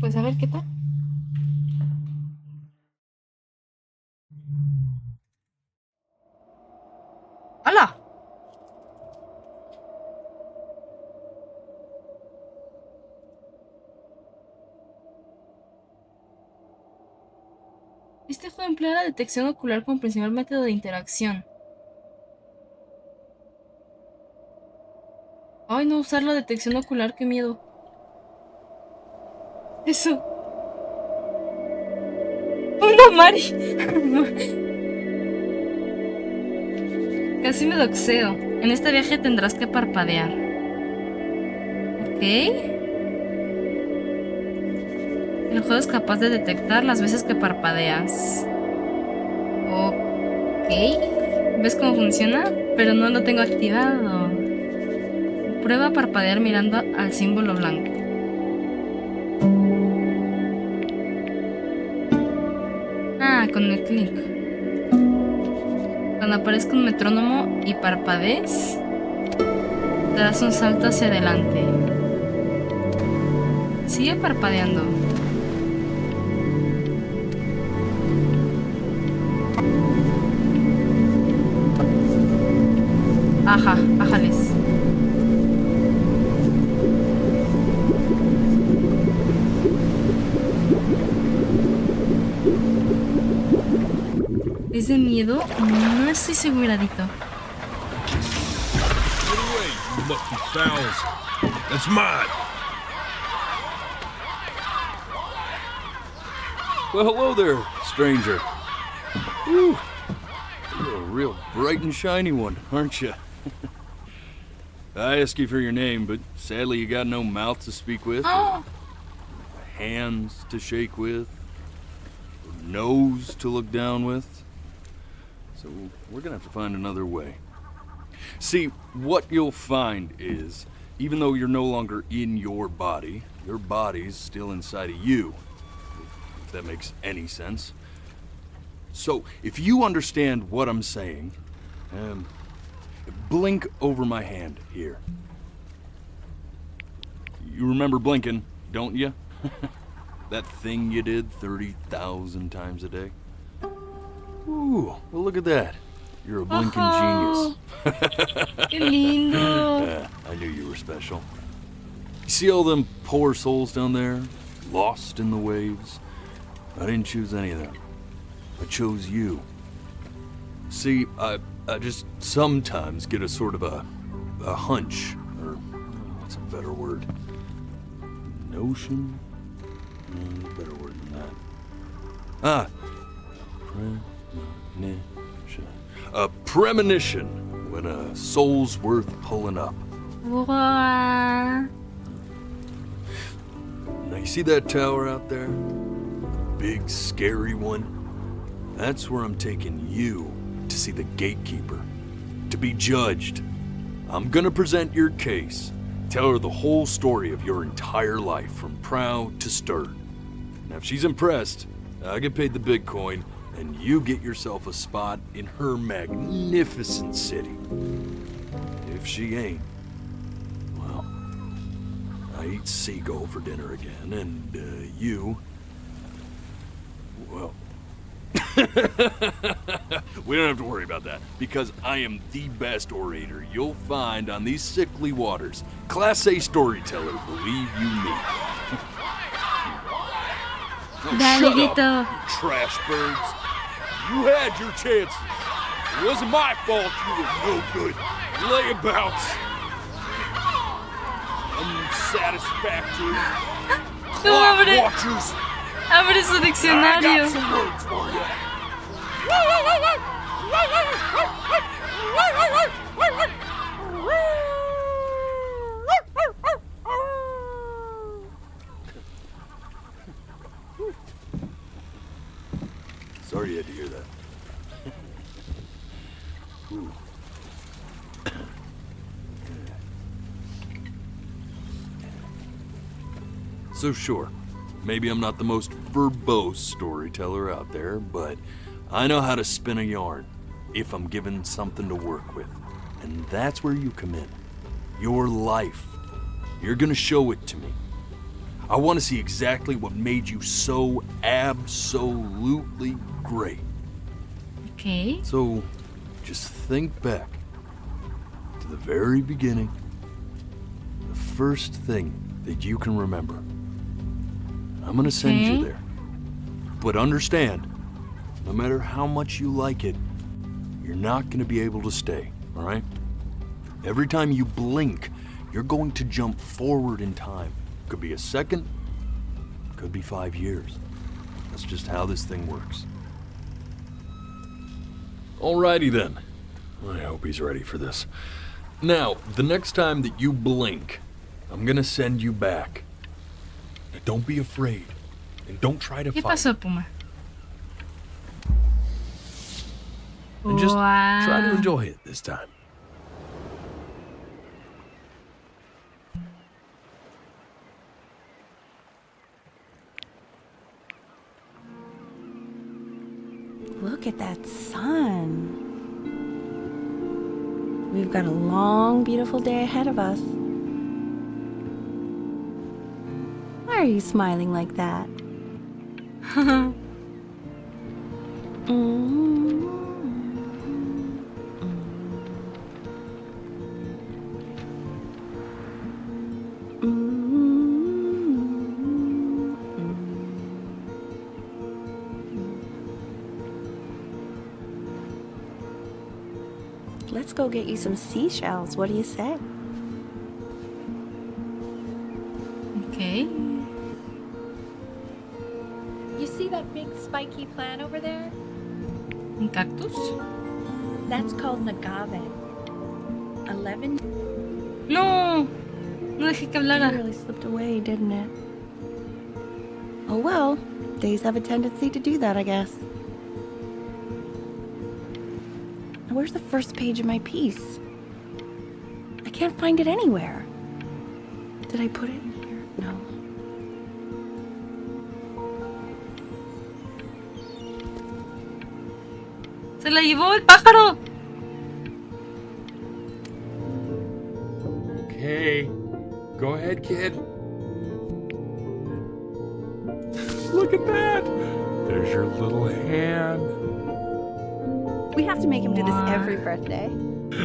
Pues a ver qué tal. ¡Hala! Este juego emplea la detección ocular como principal método de interacción. Ay, no usar la detección ocular, qué miedo. Eso. ¡Una Mari! Casi me doxeo. En este viaje tendrás que parpadear. Ok. El juego es capaz de detectar las veces que parpadeas. Ok. ¿Ves cómo funciona? Pero no lo tengo activado. Prueba a parpadear mirando al símbolo blanco. Ah, con el clic. Cuando aparezca un metrónomo y parpadees, darás un salto hacia adelante. Sigue parpadeando. Ajá, ájales. ¿Es de miedo? No estoy seguradito. Get away, you lucky fowls. That's mine. Well, hello there, stranger. Whew. You're a real bright and shiny one, aren't you? I asked you for your name, but sadly you got no mouth to speak with, or hands to shake with, or nose to look down with. So we're gonna have to find another way. See, what you'll find is, even though you're no longer in your body's still inside of you. If that makes any sense. So, if you understand what I'm saying, blink over my hand here. You remember blinking, don't you? That thing you did 30,000 times a day? Ooh, well look at that. You're a blinking genius. ¡Qué lindo! Yeah, I knew you were special. You see all them poor souls down there, lost in the waves? I didn't choose any of them. I chose you. See, I just sometimes get a sort of a hunch, or what's a better word? Notion? Better word than that. Premonition. A premonition when a soul's worth pulling up. Wow. Now you see that tower out there? Big, scary one. That's where I'm taking you to see the gatekeeper, to be judged. I'm gonna present your case, tell her the whole story of your entire life, from proud to stern. Now, if she's impressed, I get paid the Bitcoin, and you get yourself a spot in her magnificent city. If she ain't, well, I eat seagull for dinner again, and you... Well, we don't have to worry about that, because I am the best orator you'll find on these sickly waters. Class A storyteller, believe you me. Dale, Shut Vito. up, you trash birds. You had your chances. It wasn't my fault you were no good. Layabouts. Unsatisfactory. No, Clock abre, watchers. abre su I got diccionario. some words for you. Sorry you had to hear that. Ooh. So sure, maybe I'm not the most verbose storyteller out there, but I know how to spin a yarn if I'm given something to work with. And that's where you come in. Your life. You're gonna show it to me. I want to see exactly what made you so absolutely great. Ok. So, just think back to the very beginning, the first thing that you can remember. I'm gonna send you Okay. there. But understand, no matter how much you like it, you're not gonna be able to stay, all right? Every time you blink, you're going to jump forward in time. Could be a second, could be 5 years. That's just how this thing works. Alrighty then. I hope he's ready for this. Now, the next time that you blink, I'm gonna send you back. Now, don't be afraid, and don't try to ¿Qué fight. pasó, Puma? And just try to Wow. enjoy it this time. Look at that sun. We've got a long, beautiful day ahead of us. Why are you smiling like that? Let's go get you some seashells. What do you say? Ok. You see that big spiky plant over there? ¿Un cactus? That's called an agave. 11. No. No dejé que It hablara. really slipped away, didn't it? Oh well, days have a tendency to do that, I guess. Now, where's the first page of my piece? I can't find it anywhere. Did I put it in here? No. Se la llevó el pájaro. Okay. Go ahead, kid. Look at that. There's your little hand. We have to make him do this every birthday.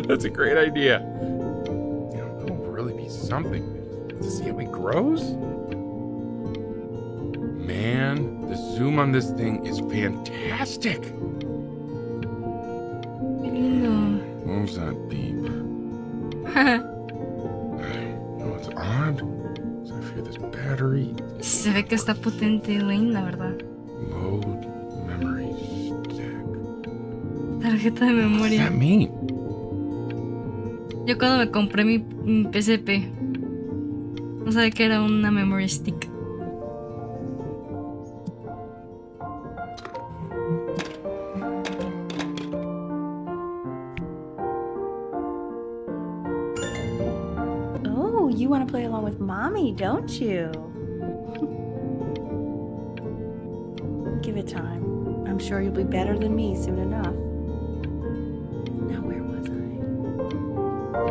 That's a great idea. You know, it'll really be something to see how he grows. Man, the zoom on this thing is fantastic. Qué lindo. What was that beep? No, it's odd. So I fear this battery. Se ve que está potente, Wayne, la verdad. Load memory stick. Tarjeta de What does memoria. that mean? Yo cuando me compré mi PSP, no sabía que era una memory stick. Oh, you want to play along with Mommy, don't you? Give it time. I'm sure you'll be better than me soon enough. Now, where was I?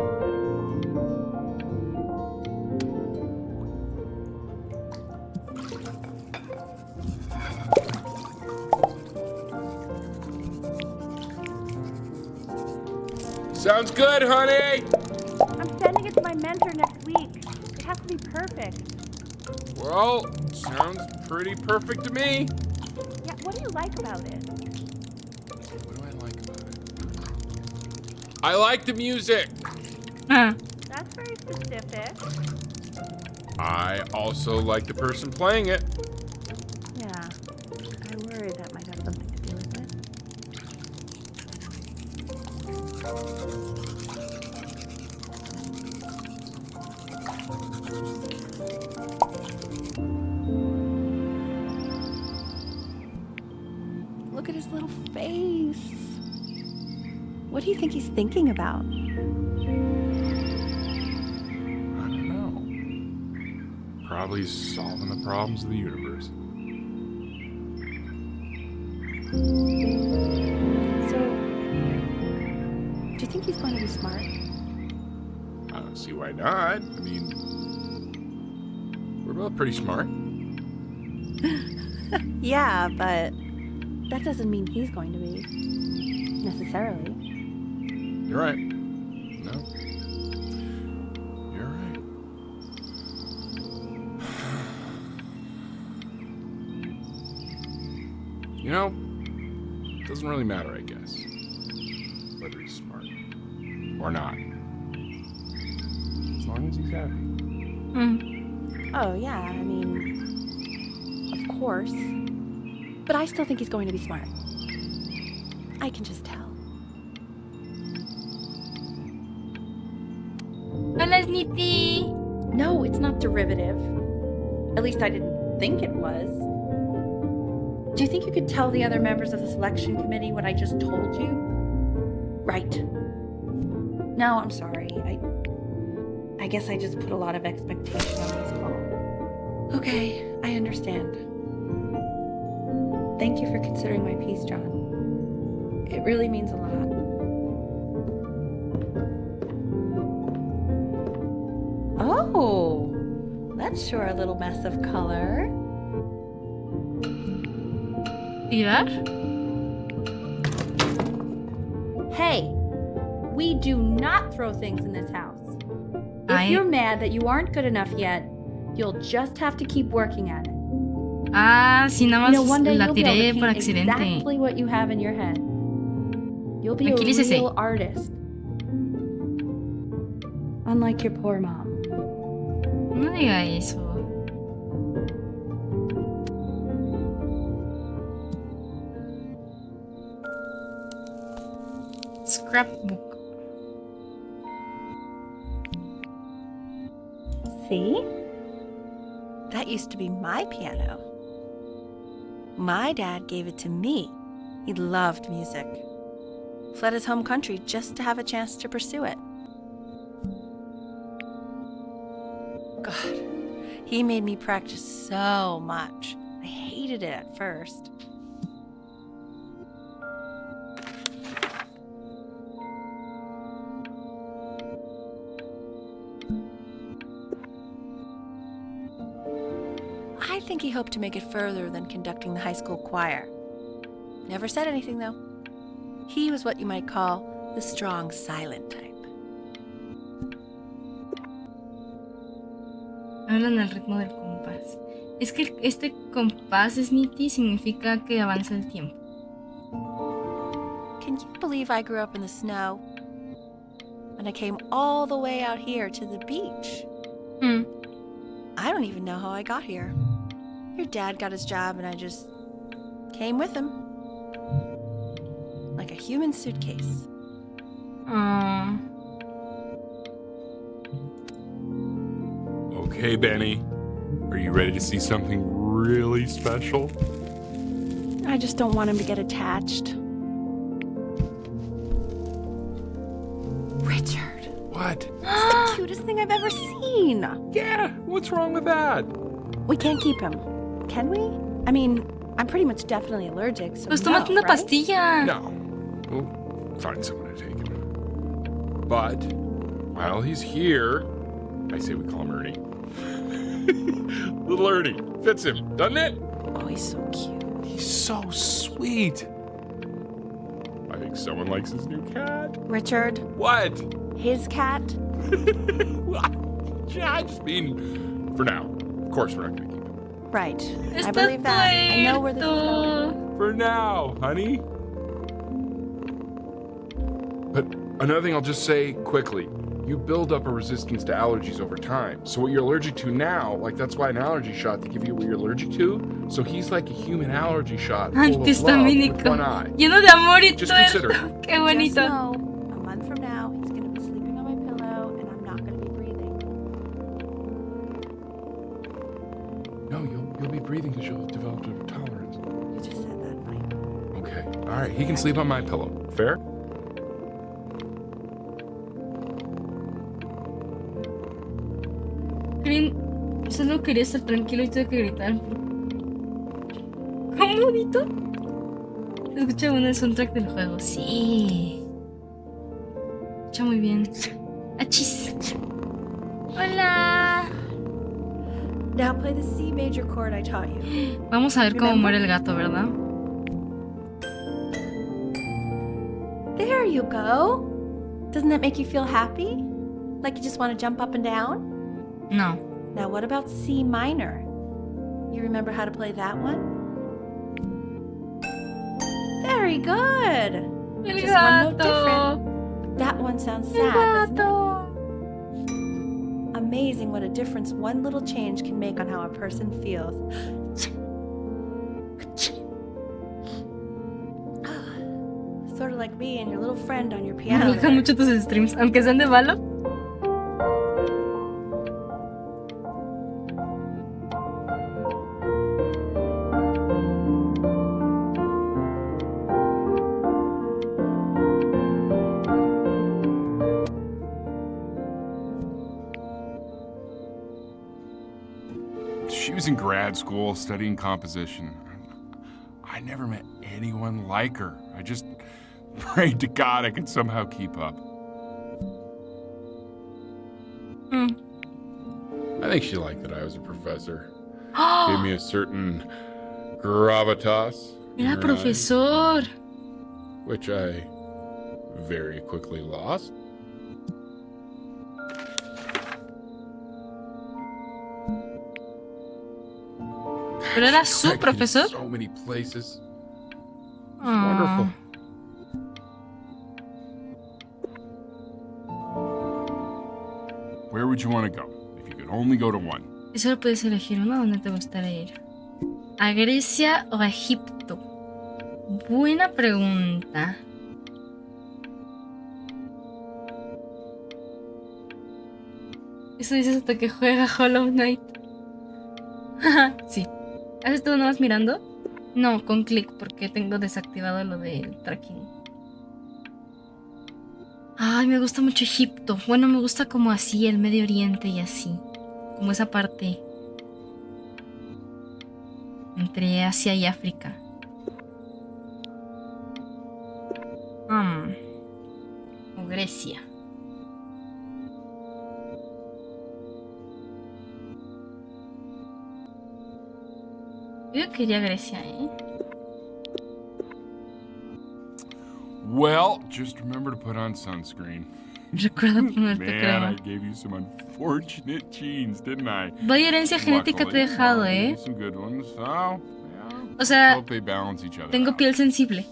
Sounds good, honey. I'm sending it to my mentor next week. It has to be perfect. Well, sounds pretty perfect to me. Yeah, what do you like about it? What do I like about it? I like the music. Ah, That's very specific. I also like the person playing it. Yeah, I worry that might have something to do with it. Look at his little face. What do you think he's thinking about? I don't know. Probably solving the problems of the universe. So, do you think he's going to be smart? I don't see why not. I mean, We're both pretty smart. Yeah, but that doesn't mean he's going to be. Necessarily. You're right. No. You're right. You know, it doesn't really matter, I guess. Whether he's smart or not. As long as he's happy. Oh, yeah, I mean, of course. But I still think he's going to be smart. I can just tell. Hola, Snitty. No, it's not derivative. At least I didn't think it was. Do you think you could tell the other members of the selection committee what I just told you? Right. No, I'm sorry. I guess I just put a lot of expectation on this call. Okay, I understand. Thank you for considering my piece, John. It really means a lot. Oh, that's sure a little mess of color. ¿Tirar? Hey, we do not throw things in this house. If Ay. you're mad that you aren't good enough yet, you'll just have to keep working at it. Ah, sí, nada You know, más one day la you'll be able tiré to por paint accidente. exactly what you have in your head. You'll be a Tranquilícese. real artist. Unlike your poor mom. No diga eso. Scrapbook. See? That used to be my piano. My dad gave it to me. He loved music. Fled his home country just to have a chance to pursue it. God, he made me practice so much. I hated it at first. I think he hoped to make it further than conducting the high school choir. Never said anything, though. He was what you might call the strong, silent type. Hablan al ritmo del compás. Es que este compás Snitty significa que avanza el tiempo. Can you believe I grew up in the snow? And I came all the way out here to the beach. I don't even know how I got here. Your dad got his job and I just came with him. Like a human suitcase. Ah, Okay, Benny. Are you ready to see something really special? I just don't want him to get attached. Richard, What? it's the cutest thing I've ever seen. Yeah, what's wrong with that? We can't keep him, can we? I mean, I'm pretty much definitely allergic, so pues no, tómate una right? pastilla. No. We'll find someone to take him. But while he's here, I say we call him Ernie. Little Ernie. Fits him, doesn't it? Oh, he's so cute. He's so sweet. I think someone likes his new cat. Richard, What? his cat? Yeah, I just mean, for now. Of course we're not going to keep him. Right. I Está believe that. I know where this is going. tuerto. For now, honey. But another thing I'll just say quickly. You build up a resistance to allergies over time. So what you're allergic to now, like that's why an allergy shot to give you what you're allergic to. So he's like a human allergy shot full of love with Antihistamínico. one eye. Lleno de amor y Just consider tuerto. Qué Just bonito. know, a month from now, he's going to be sleeping on my pillow, and I'm not going to be breathing. No, you'll be breathing because you'll have developed a tolerance. You just said that, Mike. Okay. All right. He can sleep on my pillow. Fair? Green, solo quería estar tranquilo y tuve que gritar. ¿Cómo bonito? Se escucha bueno el soundtrack del juego. Sí. Se escucha muy bien. ¡Achis! ¡Hola! Now play the C major chord I taught you. Vamos a ver cómo muere el gato, ¿verdad? There you go. Doesn't that make you feel happy? Like you just want to jump up and down? No. Now what about C minor? You remember how to play that one? Very good. El Just one note gato. different. That one sounds El sad, doesn't it? gato. Amazing what a difference one little change can make on how a person feels. Sort of like me and your little friend on your Me piano. gustan there. mucho tus streams, aunque sean de balo. She was in grad school studying composition. I never met anyone like her. I just prayed to God I could somehow keep up. I think she liked that I was a professor. Gave me a certain gravitas. in Era her profesor. eyes, which I very quickly lost. Pero era su Directed in profesor. So many places. Ah. Wonderful. Where would you want to go if you could only go to one? Y solo puedes elegir uno. ¿Dónde te gustaría ir? ¿A Grecia o a Egipto? Buena pregunta. Eso dices hasta que juega Hollow Knight. Sí. ¿Has estado nomás mirando? No, con clic, porque tengo desactivado lo del tracking. Ay, me gusta mucho Egipto. Bueno, me gusta como así, el Medio Oriente y así. Como esa parte entre Asia y África. O Grecia. Yo quería Grecia, ¿eh? Well, just remember to put on sunscreen. Recuerda ponerte Man, crema. I gave you some unfortunate genes, didn't I? Vaya herencia genética te he dejado, Luckily, I gave ¿eh? you some good ones. So, yeah. O sea, Hope they balance each other tengo out. piel sensible.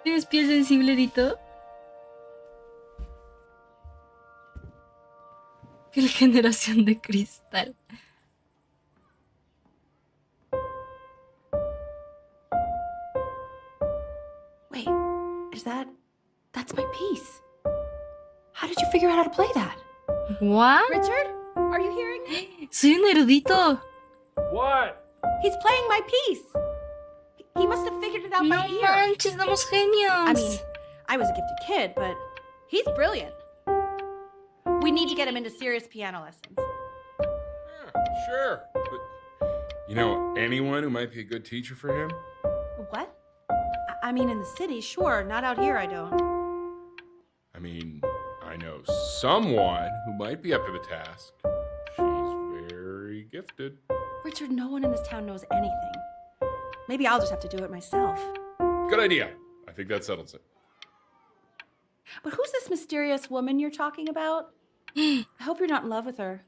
¿Tienes piel sensible, Rito? ¡Qué generación de cristal! Wait, that's my piece. How did you figure out how to play that? ¿What? Richard, are you hearing me? ¡Soy un erudito! What? He's playing my piece. He must have figured it out ¡No by ear. manches, somos genios! I mean, I was a gifted kid, but he's brilliant. We need to get him into serious piano lessons. Yeah, sure. But you know anyone who might be a good teacher for him? What? I mean, in the city, sure. Not out here, I don't. I mean, I know someone who might be up to the task. She's very gifted. Richard, no one in this town knows anything. Maybe I'll just have to do it myself. Good idea. I think that settles it. But who's this mysterious woman you're talking about? I hope you're not in love with her.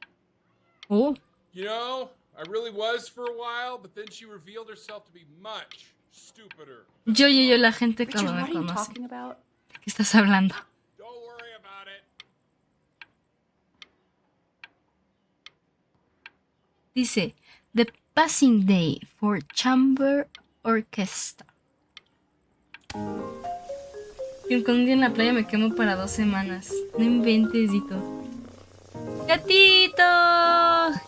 Oh, You know, I really was for a while, but then she revealed herself to be much stupider. yo, la gente Richard, cuando me what are you conoce. talking about? ¿De qué estás hablando? Don't worry about it. Dice, The Passing Day for Chamber Orchestra. Y con un día en la playa me quemo para 2 semanas. No inventes, Dito. ¡Gatito!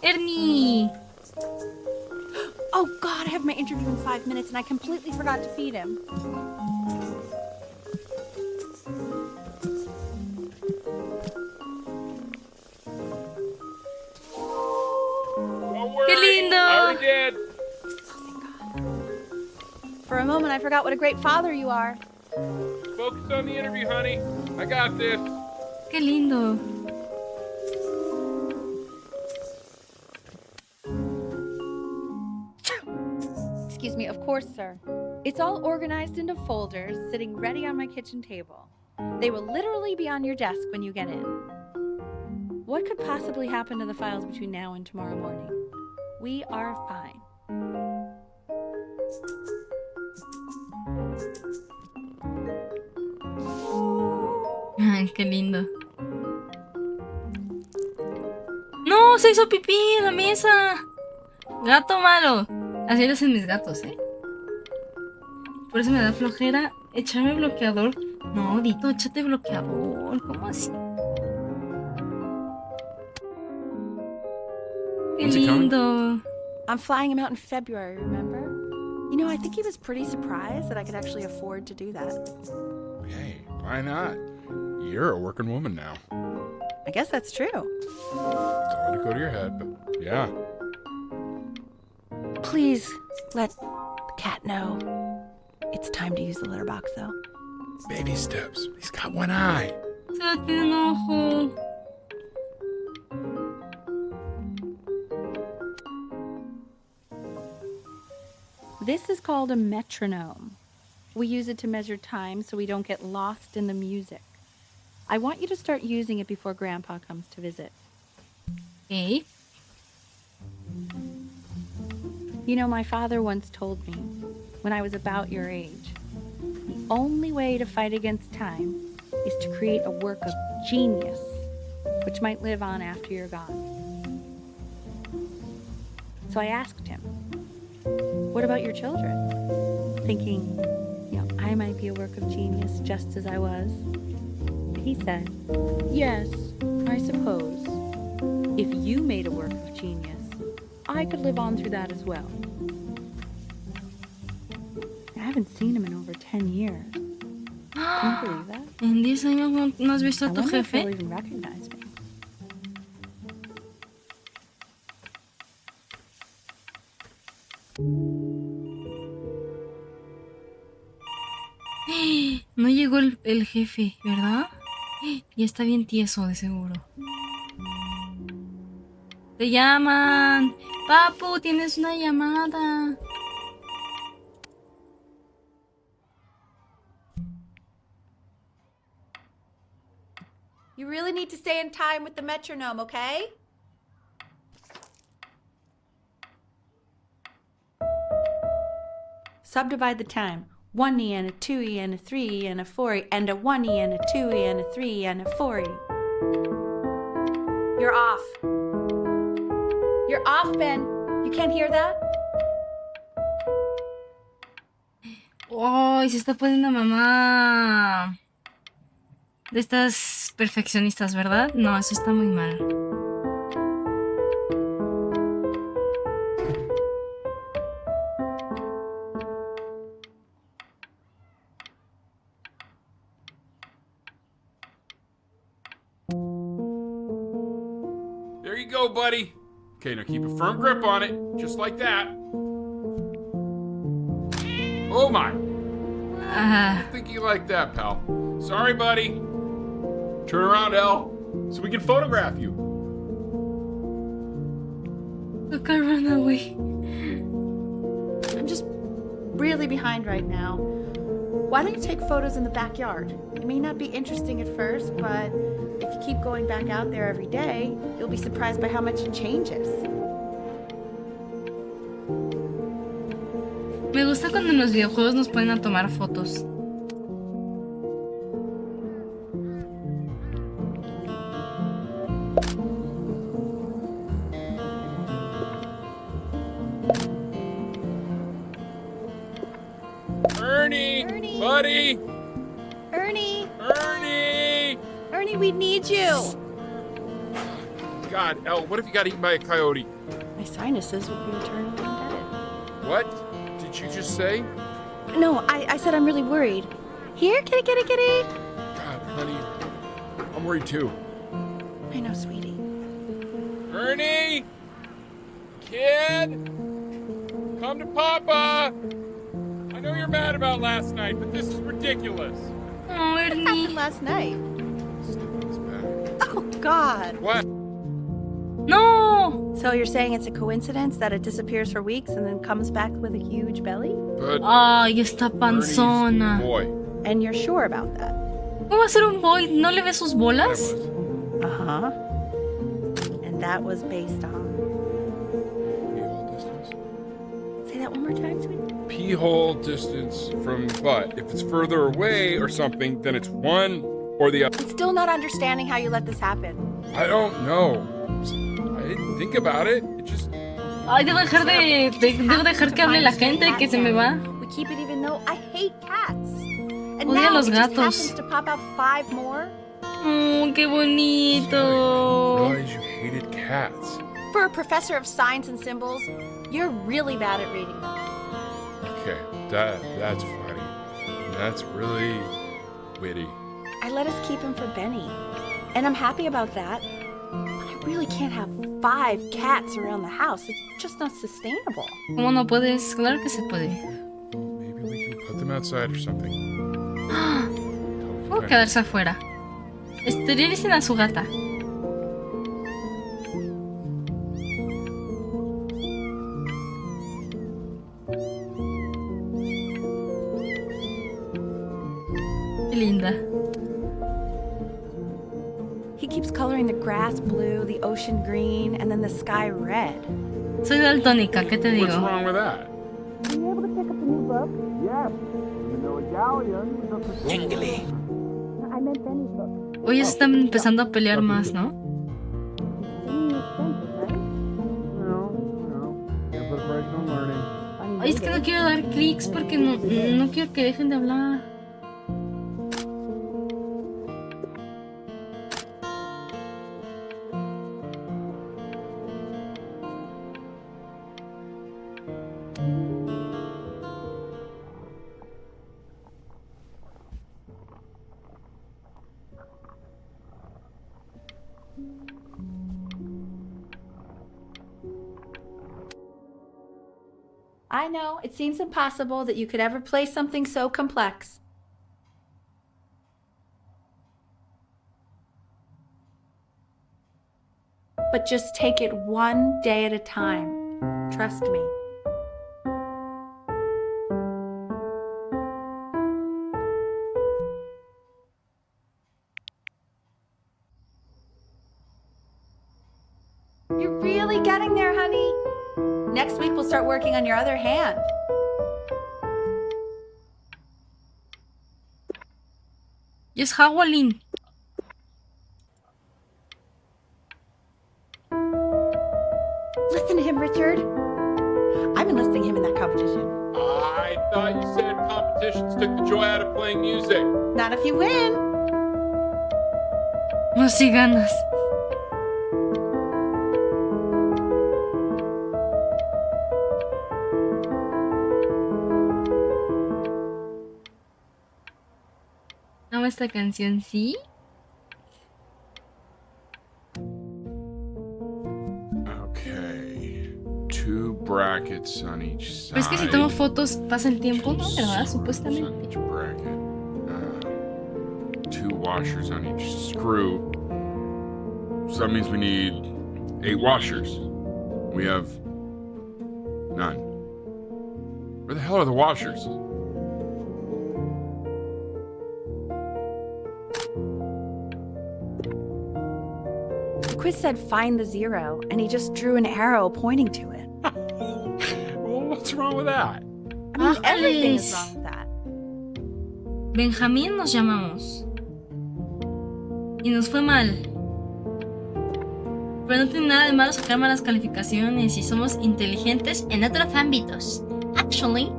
¡Ernie! Oh, God, I have my interview in 5 minutes and I completely forgot to feed him. moment I forgot what a great father you are. Focus on the interview, honey. I got this. Qué lindo. Excuse me, of course, sir. It's all organized into folders, sitting ready on my kitchen table. They will literally be on your desk when you get in. What could possibly happen to the files between now and tomorrow morning? We are fine. Ay, qué lindo. ¡No! ¡Se hizo pipí en la mesa! Gato malo. Así lo hacen mis gatos, ¿eh? Por eso me da flojera echarme bloqueador. No, Dito, échate bloqueador. ¿Cómo así? Qué When's he coming? lindo. I'm flying him out in February, remember? You know, I think he was pretty surprised that I could actually afford to do that. Hey, why not? You're a working woman now. I guess that's true. Don't let it go to your head, but yeah. Please let the cat know. It's time to use the litter box, though. Baby steps. He's got one eye. Solo tiene un ojo. This is called a metronome. We use it to measure time so we don't get lost in the music. I want you to start using it before Grandpa comes to visit. Ok. You know, my father once told me, when I was about your age, the only way to fight against time is to create a work of genius, which might live on after you're gone. So I asked him, what about your children? Thinking, you know, I might be a work of genius just as I was. He said, yes, I suppose. If you made a work of genius, I could live on through that as well. I haven't seen him in over 10 years. Can you believe that? ¿En 10 años no has visto I a tu wonder if he'll jefe? even recognize me. No llegó el jefe, ¿verdad? Ya está bien tieso, de seguro. Te llaman. Papu, tienes una llamada. You really need to stay in time with the metronome, okay? Subdivide the time. 1E and a 2E and a 3E and a 4E and a 1E and a 2E and a 3E and a 4E. You're off. You're off, Ben. You can't hear that? ¡Ay, se está poniendo mamá! De estas perfeccionistas, ¿verdad? No, eso está muy mal. There you go, buddy. Okay, now keep a firm grip on it, just like that. Oh my! I think you like that, pal. Sorry, buddy. Turn around, Elle, so we can photograph you. Look, I run away. I'm just really behind right now. Why don't you take photos in the backyard? It may not be interesting at first, but if you keep going back out there every day, you'll be surprised by how much it changes. Me gusta cuando en los videojuegos nos ponen a tomar fotos. Ernie! Ernie! Buddy! Ernie! Ernie! Ernie, we need you! God, Elle, what if you got eaten by a coyote? My sinuses would be eternally indebted. What did you just say? No, I said I'm really worried. Here, kitty, kitty, kitty! God, honey, I'm worried too. I know, sweetie. Ernie! Kid! Come to Papa! I know you're mad about last night, but this is ridiculous. Oh, What happened Ernie. last night? It's back. Oh, God. What? No. So you're saying it's a coincidence that it disappears for weeks and then comes back with a huge belly? But Ay, está Ernie's panzona. boy. And you're sure about that? ¿Cómo va a ser un boy? ¿No le ve sus That bolas? was Uh-huh. And that was based on... pee-hole distance. Say that one more time, sweetie. Pee-hole distance from butt. If it's further away or something, then it's one or the other. I'm still not understanding how you let this happen. I don't know. I didn't think about it. It just... Ay, debo dejar que hable la gente que se me va. We keep it even though I hate cats. And Odia now los it just gatos. happens to pop out 5 more. Oh, qué bonito. I realized you hated cats. For a professor of signs and symbols, you're really bad at reading them. Okay, that's funny. That's really witty. I let us keep him for Benny. And I'm happy about that. But I really can't have 5 cats around the house. It's just not sustainable. ¿Cómo no puedes? Claro que se puede. Well, maybe we can put them outside or something. Puedo quedarse afuera. Esterilicen a su gata. Qué linda. He keeps coloring the grass blue, the ocean green, and then the sky red. Soy daltónica, ¿qué te What's digo? wrong with that? Were you able to pick up the new book? Yes, even though a galleon was up for Jingly. I meant Benny's book. Hoy están empezando a pelear más, ¿no? Can't put a price on learning. Ay, es que no quiero dar clics porque no quiero que dejen de hablar. I know, it seems impossible that you could ever play something so complex. But just take it one day at a time. Trust me. You're really getting there, honey. Next week, we'll start working on your other hand. Y es Howlin. Listen to him, Richard. I'm enlisting him in that competition. I thought you said competitions took the joy out of playing music. Not if you win. No, si ganas. Amo esta canción, ¿sí? Okay. 2 brackets on each side. Pero es que si tomo fotos pasa el tiempo, ¿no? ¿Verdad? On Supuestamente. each bracket. 2 washers on each screw. So that means we need 8 washers. We have none. Where the hell are the washers? The quiz said find the 0, and he just drew an arrow pointing to it. Well, what's wrong with that? I mean, everything is Ángeles. wrong with that. Benjamín nos llamamos. Y nos fue mal. Pero no tiene nada de malo sacar malas calificaciones y somos inteligentes en otros ámbitos. Actually.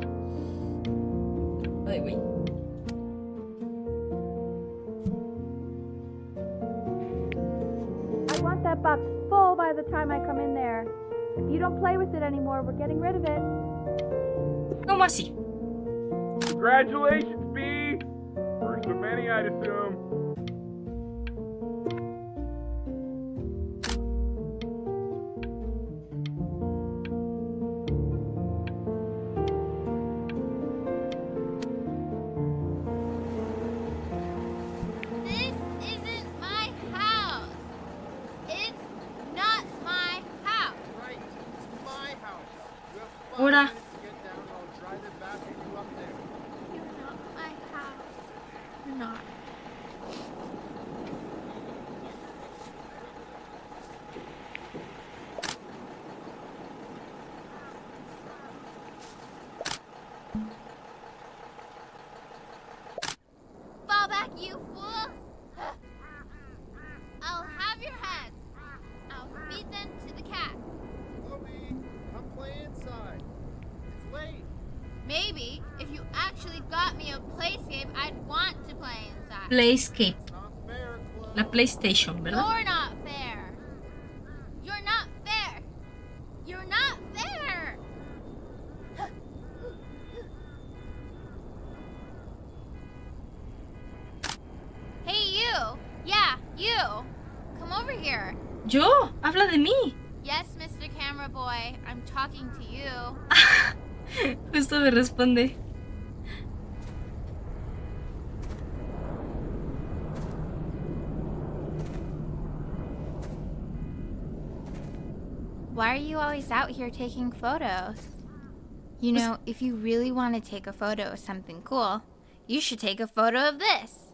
Ay, güey. I want that box full by the time I come in there. If you don't play with it anymore, we're getting rid of it. ¿Cómo así? Congratulations, B! First of many, I'd assume. you fools! I'll have your heads. I'll feed them to the cat. Chloe, come play inside. It's late. Maybe if you actually got me a playscape, I'd want to play inside. Playscape. Not fair, Chloe. La PlayStation, ¿verdad? You're not fair. You're not fair. You're not fair. Hey, you. Yeah, you. Come over here. Yo, habla de mí. Yes, Mr. Camera Boy, I'm talking to you. Justo me responde. Why are you always out here taking photos? You know, if you really want to take a photo of something cool, you should take a photo of this.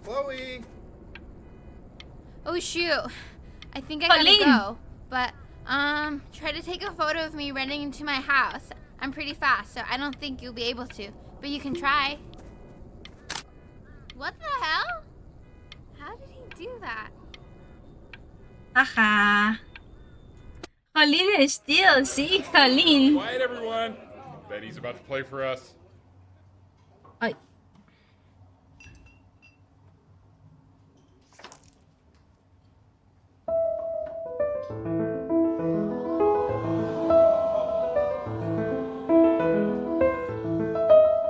Chloe! Oh shoot. I think I gotta Pauline. go. But try to take a photo of me running into my house. I'm pretty fast, so I don't think you'll be able to. But you can try. What the hell? How did he do that? Ajá. Jolín es tío, sí, Jolín. Quiet, everyone. Betty's about to play for us. Ay.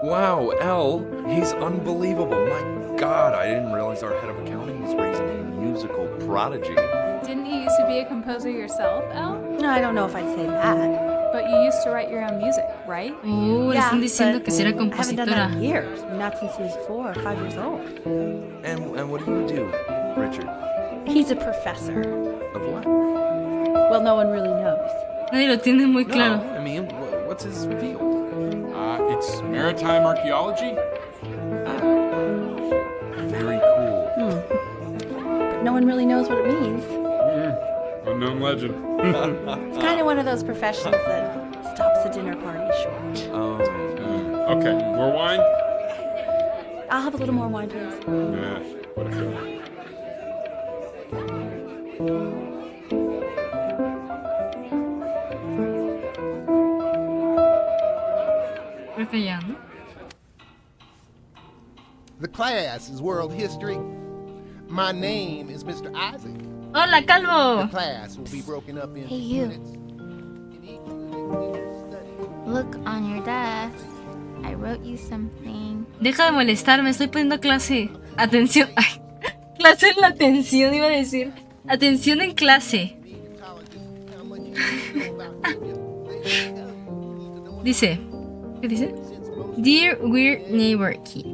Wow, L, he's unbelievable. My God, I didn't realize our head of accounting was raising a musical prodigy. Didn't you used to be a composer yourself, Elle? No, I don't know if I'd say that. But you used to write your own music, right? Le están diciendo but que si era I haven't done that compositora. in years. Not since he was 4 or 5 years old. And what do, Richard? He's a professor. Of what? Well, no one really knows. Nadie lo tiene muy No, claro. I mean, what's his field? It's maritime archaeology. Very cool. But no one really knows what it means. Unknown legend. It's kind of one of those professions that stops a dinner party short. Okay, more wine? I'll have a little more wine, please. Nah, whatever. Creo que ya, ¿no? The class is world history. My name is Mr. Isaac. Hola, The Calvo. class will be broken up into Hey, you. units. In each unit, we will study. Look on your desk. I wrote you something. Deja de molestarme, estoy poniendo clase. Atención. Ay, clase en la atención, iba a decir. Atención en clase. How much you know about Libya. They tell you you need to know Dice. ¿Qué dice? since most Dear weird neighbor kid.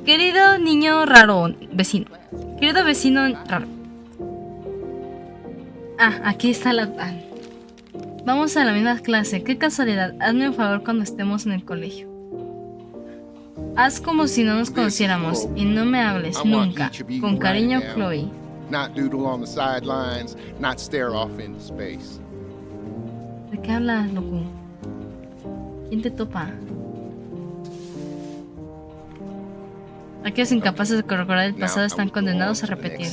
Querido niño raro vecino. Querido vecino raro. Ah, aquí está la... Vamos a la misma clase. Qué casualidad. Hazme un favor cuando estemos en el colegio. Haz como si no nos conociéramos y no me hables nunca. Con cariño, Chloe. not doodle on the sidelines, not stare off into space. ¿De qué hablas, loco? ¿Quién te topa? Aquellos incapaces de recordar el pasado están condenados a repetir.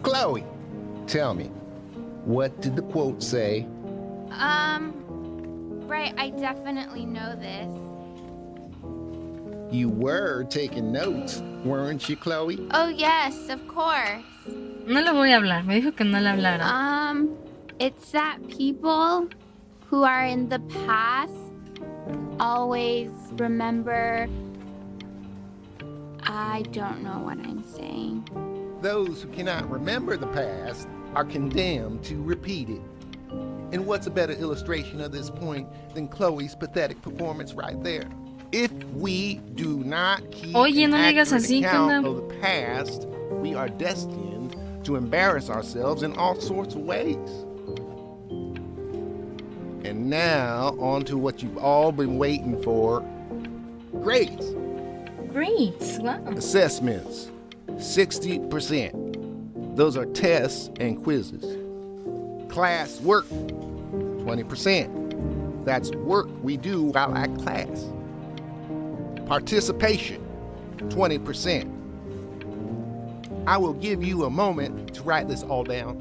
Chloe, tell me, what did the quote say? Right, I definitely know this. You were taking notes, weren't you, Chloe? Oh, yes, of course. No le voy a hablar, me dijo que no le hablara. It's that people who are in the past always remember. I don't know what I'm saying. Those who cannot remember the past are condemned to repeat it. And what's a better illustration of this point than Chloe's pathetic performance right there? If we do not keep Oye, no an digas accurate así, ¿qué account onda? of the past, we are destined to embarrass ourselves in all sorts of ways. And now, on to what you've all been waiting for. Grades. Great, wow. Assessments, 60%. Those are tests and quizzes. Class work, 20%. That's work we do while at class. Participation, 20%. I will give you a moment to write this all down.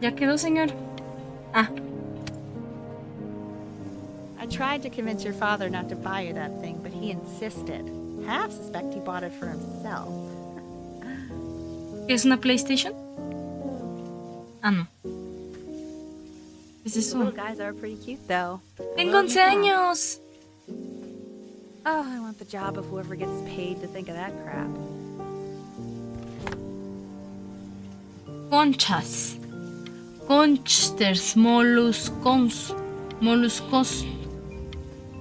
Ya quedó, señor. Ah, I tried to convince your father not to buy you that thing, but he insisted. Half suspect he bought it for himself. ¿es una PlayStation? Ah, no. ¿Qué es The eso? little guys are pretty cute, though. Tengo 11 años. Oh, I want the job of whoever gets paid to think of that crap. Conchas. Conchsters. Moluscons. Moluscos.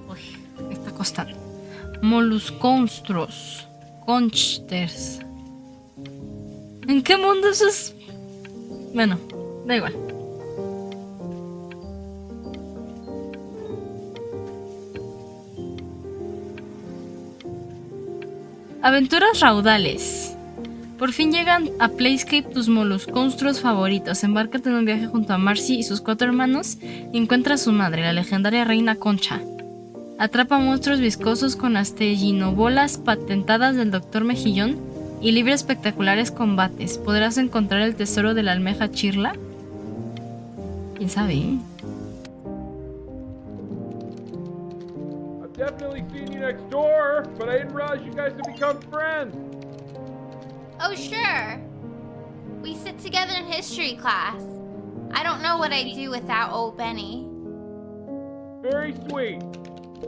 Uy, me está costando. Molusconstros. Conchsters. ¿En qué mundo eso es? Bueno, da igual. Aventuras raudales. Por fin llegan a Playscape tus molusconstruos favoritos. Embárcate en un viaje junto a Marcy y sus 4 hermanos y encuentra a su madre, la legendaria reina Concha. Atrapa monstruos viscosos con astellinobolas patentadas del Dr. Mejillón y libre espectaculares combates. ¿Podrás encontrar el tesoro de la almeja Chirla? ¿Quién sabe? I've definitely seen you next door, but I didn't realize you guys had become friends. Oh, sure. We sit together in history class. I don't know what I'd do without old Benny. Very sweet.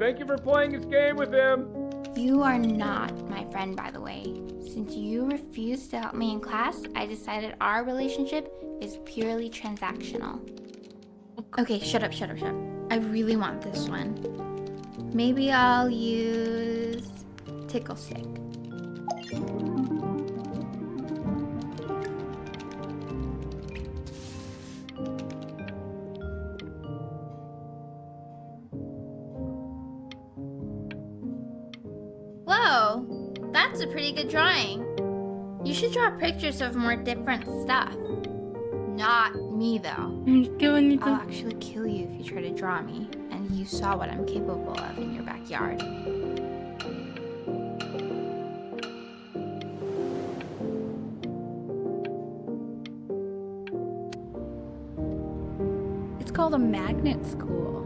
Thank you for playing this game with him. You are not my friend, by the way. Since you refused to help me in class, I decided our relationship is purely transactional. Okay, shut up. I really want this one. Maybe I'll use Tickle Stick. Whoa, that's a pretty good drawing. You should draw pictures of more different stuff. Not me, though. Qué bonito. I'll actually kill you if you try to draw me, and you saw what I'm capable of in your backyard. It's called a magnet school.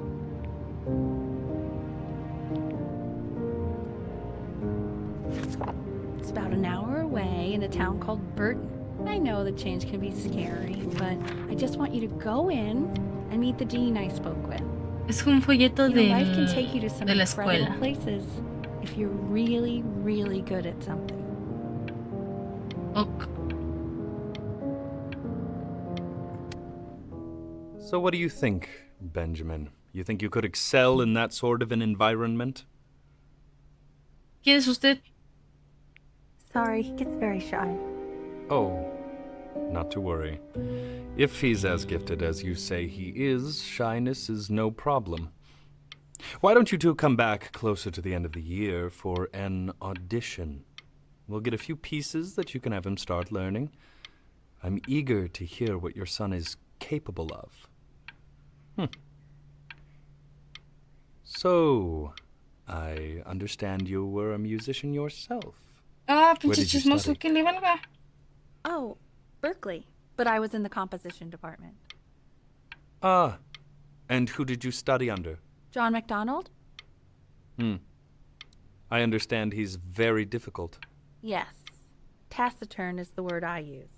It's about an hour away in a town called Burton. I know the change can be scary, but I just want you to go in and meet the dean I spoke with. Es un folleto You know, life can take you to some de la incredible escuela. places if you're really, really good at something. Ok. So what do you think, Benjamin? You think you could excel in that sort of an environment? ¿Quién es usted? Sorry, he gets very shy. Oh, not to worry. If he's as gifted as you say he is, shyness is no problem. Why don't you two come back closer to the end of the year for an audition? We'll get a few pieces that you can have him start learning. I'm eager to hear what your son is capable of. So, I understand you were a musician yourself. Ah, Where pinche did you chismoso, study? que le valga. Oh, Berkeley. But I was in the composition department. Ah, and who did you study under? John MacDonald? I understand he's very difficult. Yes. Taciturn is the word I use.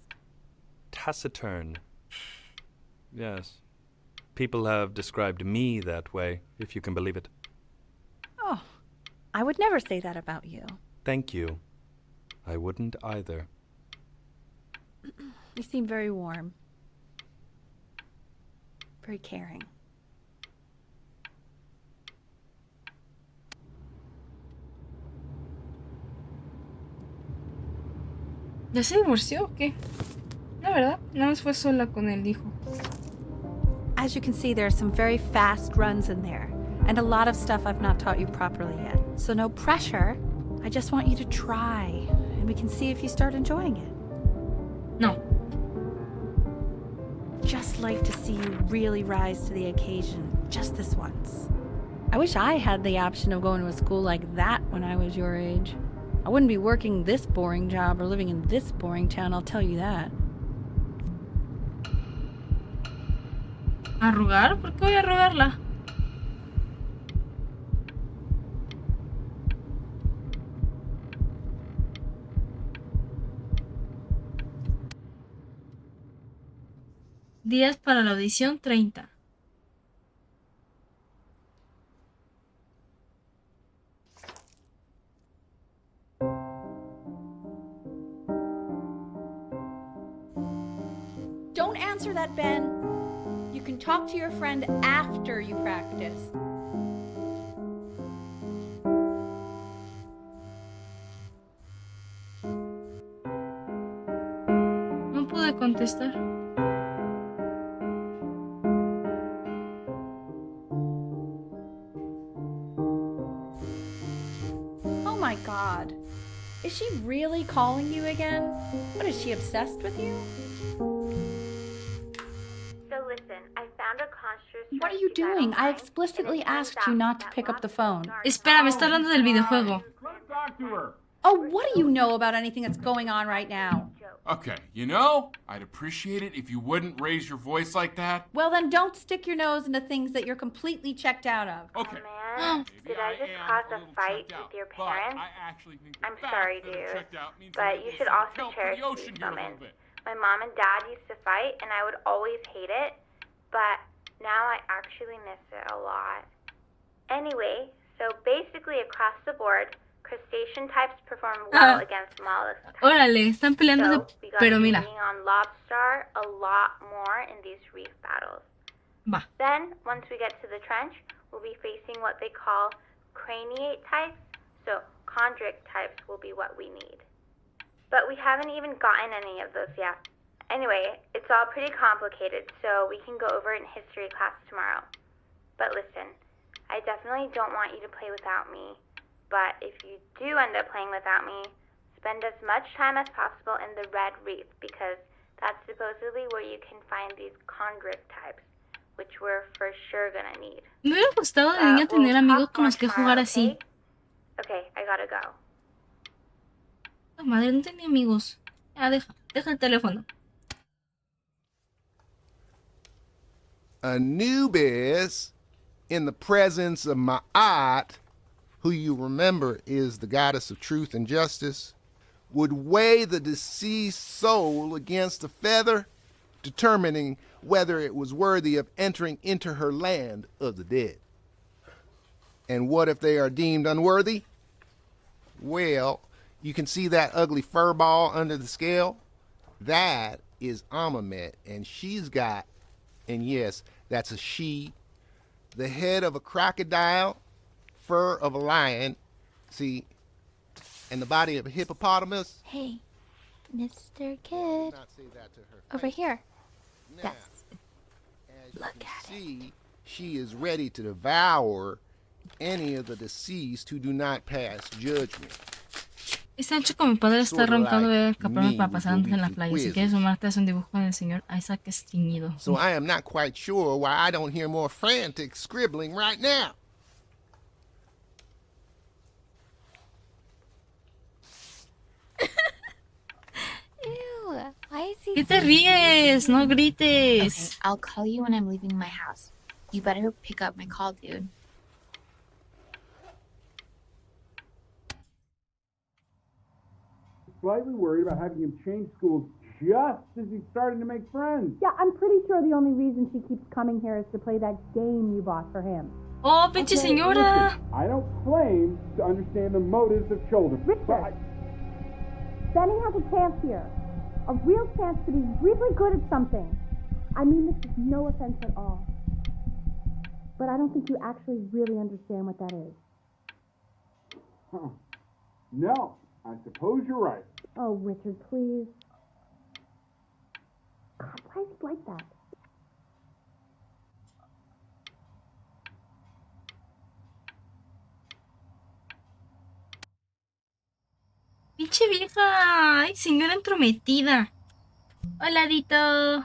Taciturn. Yes. People have described me that way, if you can believe it. Oh, I would never say that about you. Thank you. I wouldn't either. You seem very warm. Very caring. ¿Ya se divorció o qué? La verdad, nada más fue sola con el hijo. As you can see, there are some very fast runs in there, and a lot of stuff I've not taught you properly yet. So no pressure. I just want you to try, and we can see if you start enjoying it. No. just like to see you really rise to the occasion, just this once. I wish I had the option of going to a school like that when I was your age. I wouldn't be working this boring job or living in this boring town, I'll tell you that. ¿A rogar? ¿Por qué voy a rogarla? Días para la audición 30. Don't answer that, Ben. You can talk to your friend after you practice. No pude contestar. Oh my god. Is she really calling you again? What, is she obsessed with you? So listen, I found a construct. What are you doing? I explicitly asked you not to pick up the phone. Espera, me está hablando del videojuego. Talk to her. Oh, what do you know about anything that's going on right now? Okay, you know, I'd appreciate it if you wouldn't raise your voice like that. Well, then don't stick your nose into things that you're completely checked out of. Okay. Man, Maybe did I just am cause a a little fight checked out, with your but parents? I actually think the I'm fact sorry, that I'm dude, checked out means but I'm you making should some also help for cherish the ocean these here a little moments. bit. My mom and dad used to fight, and I would always hate it, but now I actually miss it a lot. Anyway, so basically across the board, crustacean types perform well against mollusk types. Órale, están peleándose, So we got pero to be mira. leaning on lobster a lot more in these reef battles. Va. Then, once we get to the trench, we'll be facing what they call craniate types, so chondric types will be what we need. But we haven't even gotten any of those yet. Anyway, it's all pretty complicated, so we can go over it in history class tomorrow. But listen, I definitely don't want you to play without me, but if you do end up playing without me, spend as much time as possible in the red reef, because that's supposedly where you can find these chondric types, which we're for sure gonna need. Me hubiera gustado de niña tener amigos con los que jugar así. Okay, I gotta go. La madre, no tenía amigos. Ya, deja el teléfono. Anubis, in the presence of Ma'at, who you remember is the goddess of truth and justice, would weigh the deceased soul against a feather, determining whether it was worthy of entering into her land of the dead. And what if they are deemed unworthy? Well, you can see that ugly fur ball under the scale? That is Amamet, and she's got, and yes, that's a she, the head of a crocodile, fur of a lion, see, and the body of a hippopotamus. Hey, Mr. Kid. Not say that to her Over face. here. Now, Yes. as you Look can at see, she is ready to devour any of the deceased who do not pass judgment. Esta noche con mi padre está roncando de ver caprones para Me, pasar antes en la playa. Si quieres sumarte, haz un dibujo con el señor Isaac Estiñido. So I am not quite sure why I don't hear more frantic scribbling right now. Ew, why is he ¿Qué te ríes? No grites. Okay, I'll call you when I'm leaving my house. You better pick up my call, dude. Slightly worried about having him change schools just as he's starting to make friends. Yeah, I'm pretty sure the only reason she keeps coming here is to play that game you bought for him. Oh, pinche señora. Listen, I don't claim to understand the motives of children. Richard, Benny has a chance here. A real chance to be really good at something. I mean this is no offense at all. But I don't think you actually really understand what that is. Huh. No, I suppose you're right. Oh, Richard, please. God, why is he like that? Pinche vieja. Ay, señora entrometida. Hola, Dito.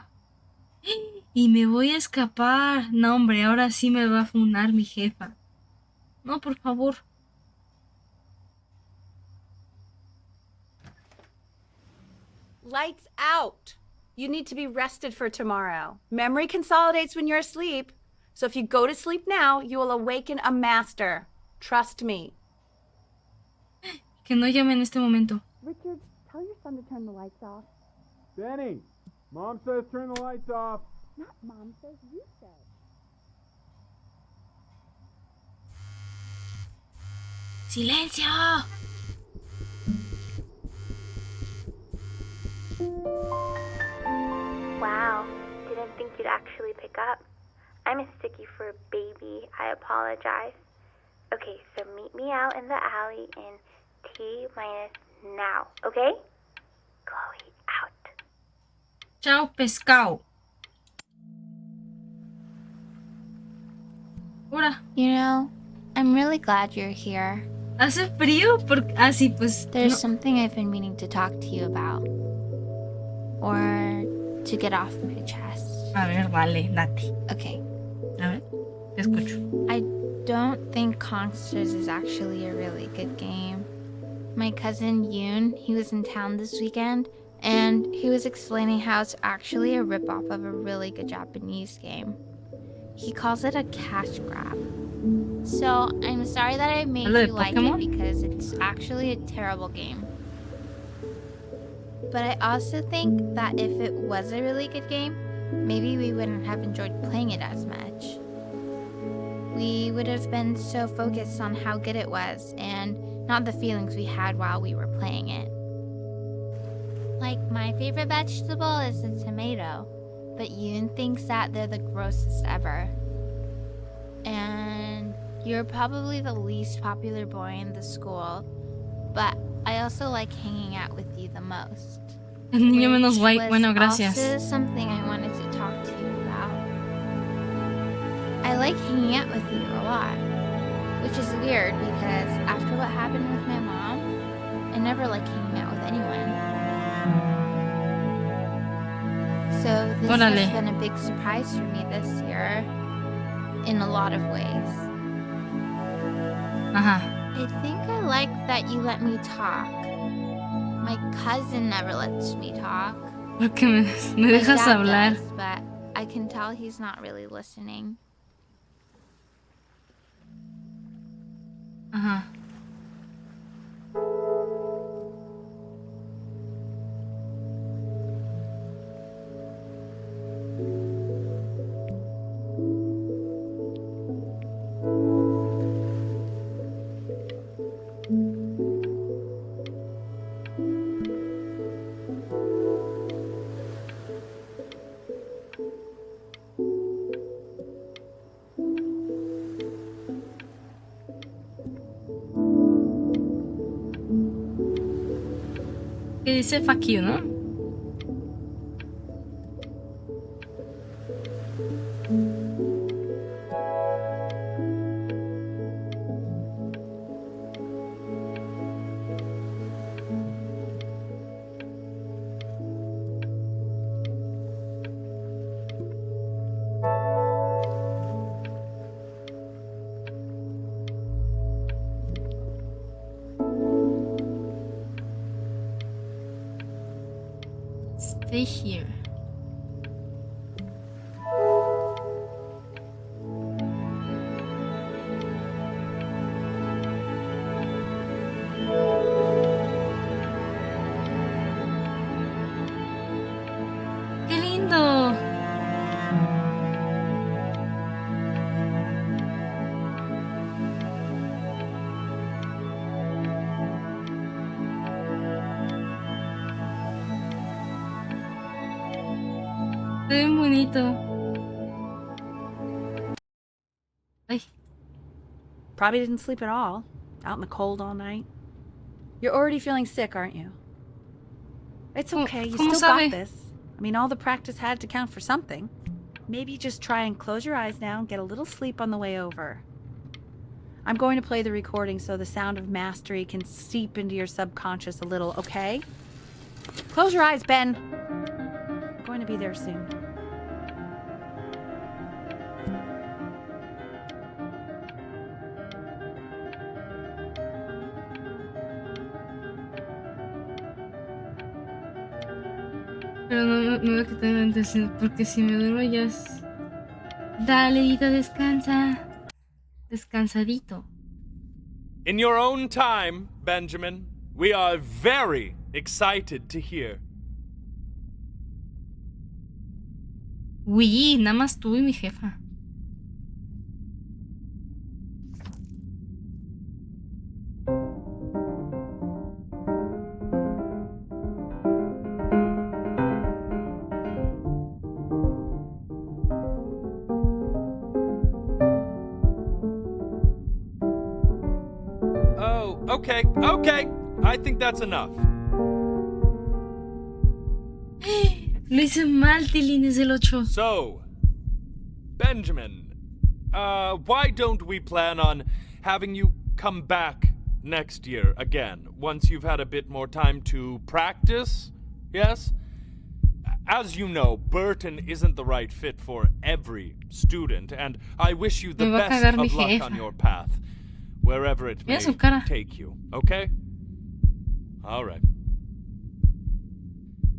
Y me voy a escapar. No, hombre, ahora sí me va a funar mi jefa. No, por favor. Lights out. You need to be rested for tomorrow. Memory consolidates when you're asleep. So if you go to sleep now, you will awaken a master. Trust me. Que no llame en este momento. Richard, tell your son to turn the lights off. Danny, Mom says turn the lights off. Not Mom says, you said. ¡Silencio! Wow, didn't think you'd actually pick up. I'm a sticky for a baby. I apologize. Okay, so meet me out in the alley in T-minus now, okay? Chloe, out. Chao, pescado. Ahora. You know, I'm really glad you're here. ¿Hace frío? Sí, pues. There's No. something I've been meaning to talk to you about. Or to get off my chest. A ver, vale, date. Okay. A ver, te escucho. I don't think Kongsters is actually a really good game. My cousin Yoon, he was in town this weekend, and he was explaining how it's actually a ripoff of a really good Japanese game. He calls it a cash grab. So I'm sorry that I made Hello, you like Pokemon? it because it's actually a terrible game. But I also think that if it was a really good game, maybe we wouldn't have enjoyed playing it as much. We would have been so focused on how good it was and not the feelings we had while we were playing it. Like, my favorite vegetable is the tomato, but Yoon thinks that they're the grossest ever. And you're probably the least popular boy in the school, but I also like hanging out with you the most. El niño menos guay. Which Bueno, was gracias. also something I wanted to talk to you about. I like hanging out with you a lot, which is weird because after what happened with my mom, I never like hanging out with anyone. So this Órale. has been a big surprise for me this year, in a lot of ways. Ajá. I think I like that you let me talk. My cousin never lets me talk. Porque me My dejas dad hablar. does, but I can tell he's not really listening. Ajá. Que dice fuck you, ¿no? Stay here. ¡Qué lindo! Está bien bonito. Ay, Probably didn't sleep at all. Out in the cold all night. You're already feeling sick, aren't you? It's okay. You ¿Cómo still sabe? got this. I mean, all the practice had to count for something. Maybe just try and close your eyes now and get a little sleep on the way over. I'm going to play the recording so the sound of mastery can seep into your subconscious a little, okay? Close your eyes, Ben. I'm going to be there soon. espero que tengan antes, porque si me duermo ya es... Dale, Dita, descansa. Descansadito. In your own time, Benjamin, we are very excited to hear. Uy, nada más tú y mi jefa. Oh, okay. I think that's enough. Lo hice mal, Tilín, es el 8. So, Benjamin, why don't we plan on having you come back next year again, once you've had a bit more time to practice? Yes? As you know, Burton isn't the right fit for every student, and I wish you the Me va a best cagar mi of luck jefa. on your path, wherever it may Mira su cara. take you, okay? All right.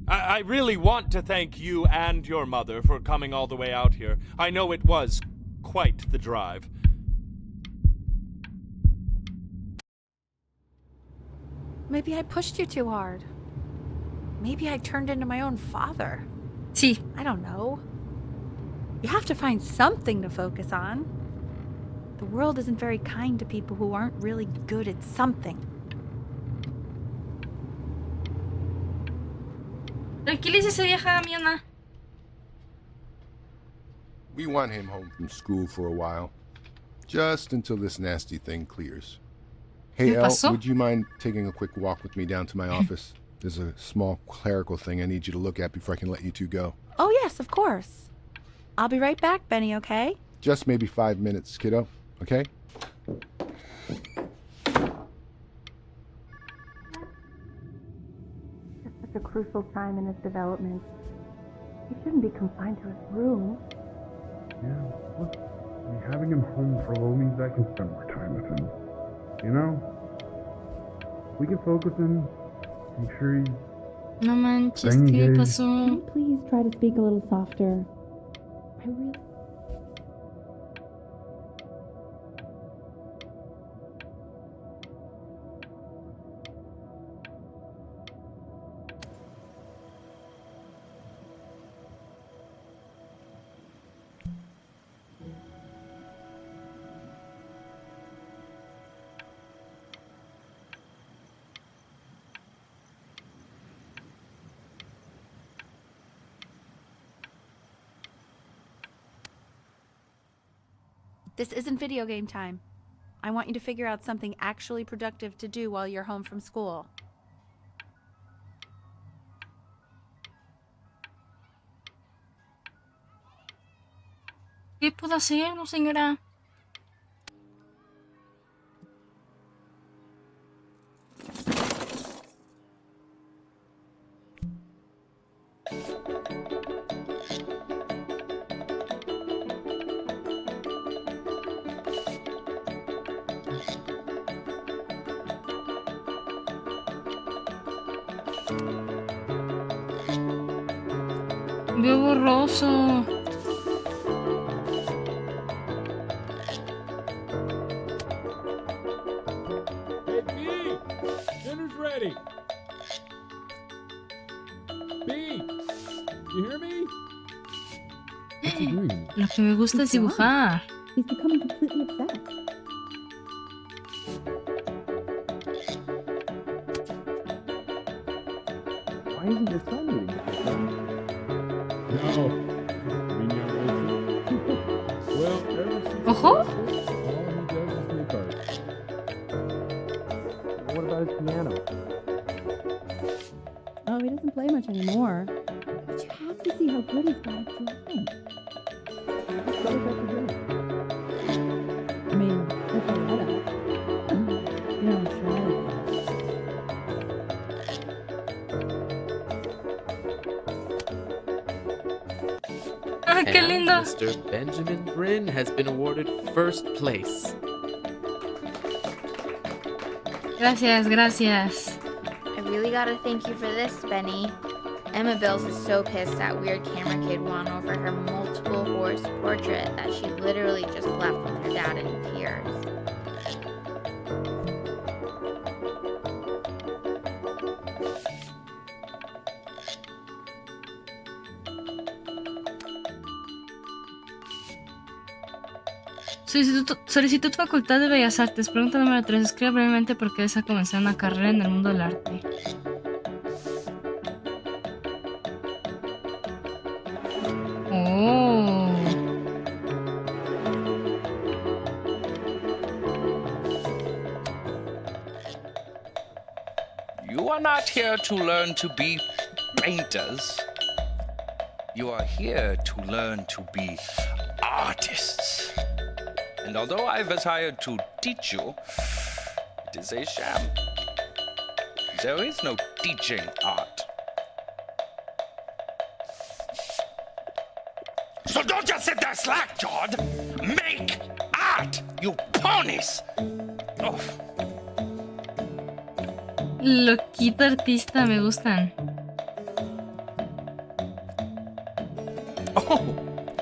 I really want to thank you and your mother for coming all the way out here. I know it was quite the drive. Maybe I pushed you too hard. Maybe I turned into my own father. Sí. I don't know. You have to find something to focus on. The world isn't very kind to people who aren't really good at something. Tranquilícese, vieja miona. We want him home from school for a while. Just until this nasty thing clears. Hey, ¿Qué Elle, pasó? would you mind taking a quick walk with me down to my office? There's a small clerical thing I need you to look at before I can let you two go. Oh, yes, of course. I'll be right back, Benny, okay? Just maybe 5 minutes, kiddo. Okay? It's such a crucial time in his development. He shouldn't be confined to his room. Yeah, look, having him home for a little means I can spend more time with him. You know? We can focus him, make sure he's No manches, Staying ¿qué engaged. pasó? Can you please try to speak a little softer? I really... This isn't video game time. I want you to figure out something actually productive to do while you're home from school. ¿Qué puedo hacer, no, señora? Veo borroso. Hey, B! Dinner's ready! B! You hear me? What's he doing? Lo que me gusta es dibujar. He's becoming completely obsessed. Why isn't your son eating it? No. I mean, yeah, well, ever since Ojo? all he does is make art. What about his piano? Oh, he doesn't play much anymore. But you have to see how good he's got at drawing. What's that got to do? I mean, that's a lot of... You know, sure. Ah, qué And lindo. Mr. Benjamin Bryn has been awarded first place. Gracias, gracias. I really gotta thank you for this, Benny. Emma Bills is so pissed that weird camera kid won over her multiple horse portrait that she literally just left with her dad in tears. Solicitud Facultad de Bellas Artes. Pregunta número 3. Escribe brevemente por qué desea comenzar una carrera en el mundo del arte. Oh. You are not here to learn to be painters. You are here to learn to be artists. And although I was hired to teach you, it is a sham. There is no teaching art. So don't just sit there slack-jawed. Make art, you ponies! Oh. Loquito artista, me gustan. Oh,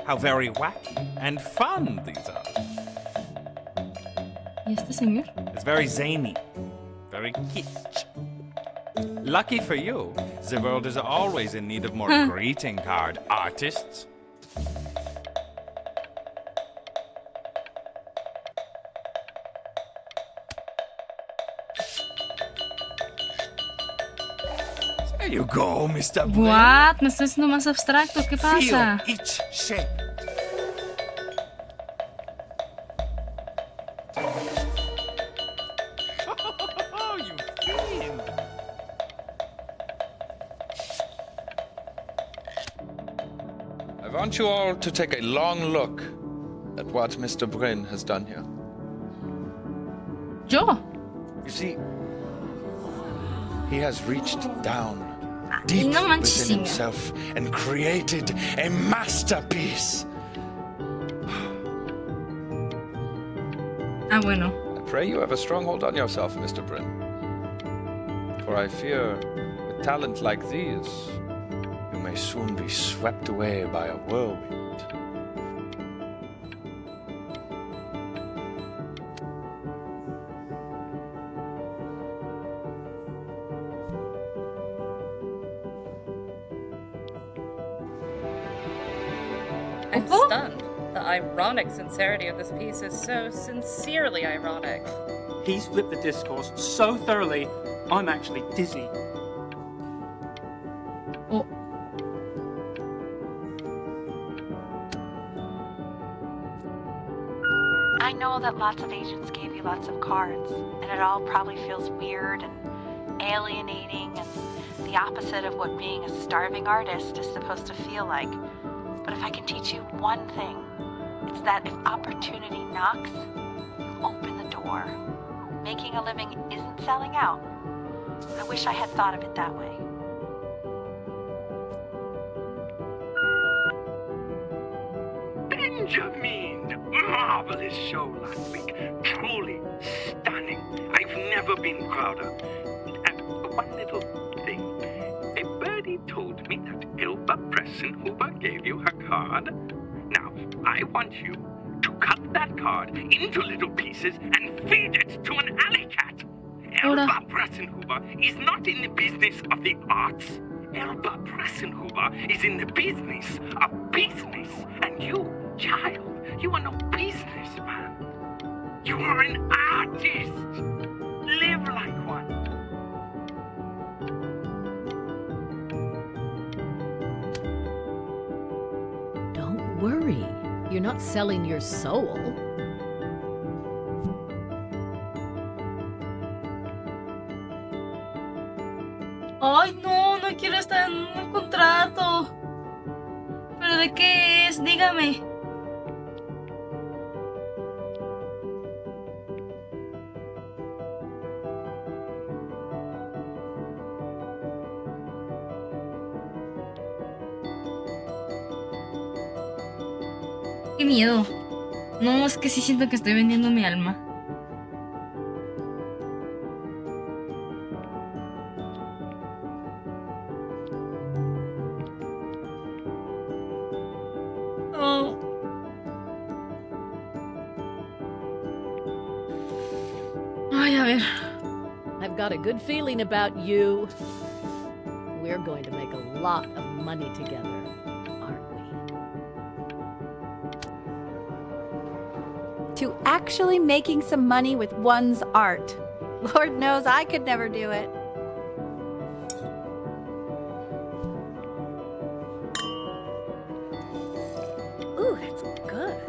how very wacky and fun these are. ¿Y este señor? It's very zany, very kitsch. Lucky for you, the world is always in need of more greeting card artists. There you go, Mr. Blake. What? Me estoy haciendo más abstracto. ¿Qué pasa? Feel each shape. Oh, you fiend. I want you all to take a long look at what Mr. Bryn has done here. ¿Yo? You see, he has reached down deep no manches, within himself and created a masterpiece. Ah, bueno. I pray you have a strong hold on yourself, Mr. Bryn. For I fear, with talent like these, you may soon be swept away by a whirlwind. I'm stunned. The ironic sincerity of this piece is so sincerely ironic. He's flipped the discourse so thoroughly, I'm actually dizzy. Oh. I know that lots of agents gave you lots of cards, and it all probably feels weird and alienating and the opposite of what being a starving artist is supposed to feel like. But if I can teach you one thing, it's that if opportunity knocks, you open the door. Making a living isn't selling out. I wish I had thought of it that way. Benjamin! Marvelous show last week. Truly stunning. I've never been prouder. And one little thing. A birdie told me that Elba Pressenhuber gave you her card. Now, I want you to cut that card into little pieces and feed it to an alley cat. Elba Pressenhuber is not in the business of the arts. Elba Pressenhuber is in the business of business. And you, child, you are no businessman. You are an artist. Live like one. Don't worry. You're not selling your soul. Ay, no, no quiero estar en un contrato. ¿Pero de qué es? Dígame. Qué miedo. No, es que sí siento que estoy vendiendo mi alma. Ay, a ver. I've got a good feeling about you. We're going to make a lot of money together, aren't we? To actually making some money with one's art. Lord knows I could never do it. Ooh, that's good.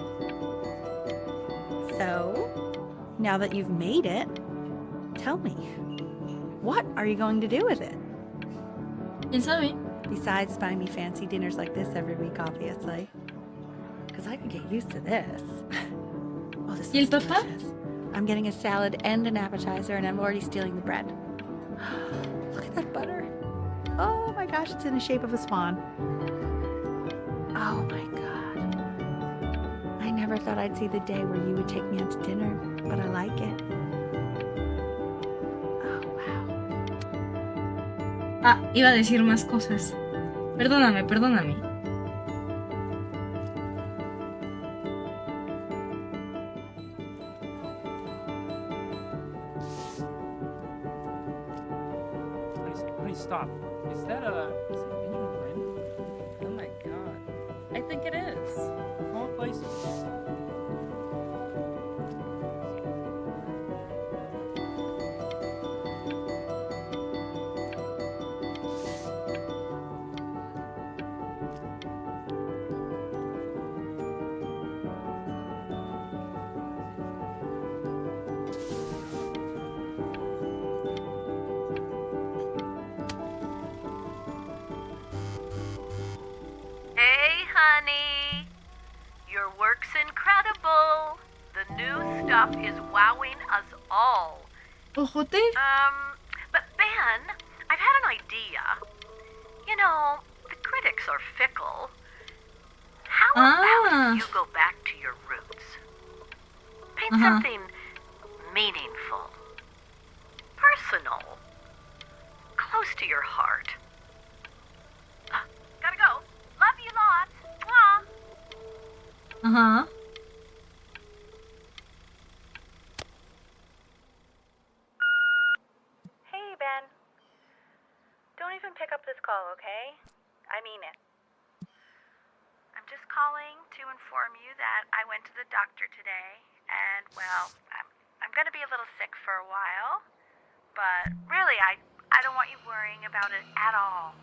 So, now that you've made it, tell me, what are you going to do with it? ¿Quién sabe? Besides buying me fancy dinners like this every week, obviously. Because I could get used to this. Oh, this ¿Y el looks papá? delicious. I'm getting a salad and an appetizer, and I'm already stealing the bread. Look at that butter. Oh my gosh, it's in the shape of a swan. Oh my God. I never thought I'd see the day where you would take me out to dinner, but I like it. Ah, iba a decir más cosas. Perdóname, perdóname. Honey, stop. Is that Benjamin Bryn? Oh my god. I think it is. Of all places. Hey, honey. Your work's incredible. The new stuff is wowing us all. Ojote? But Ben, I've had an idea. You know, the critics are fickle. How about you go back to your roots? Paint something meaningful, personal, close to your heart. Gotta go. Love you lots. Mwah. Ajá. Hey, Ben. Don't even pick up this call, okay? I mean it. I'm just calling to inform you that I went to the doctor today, and, well, I'm gonna be a little sick for a while, but really, I don't want you worrying about it at all.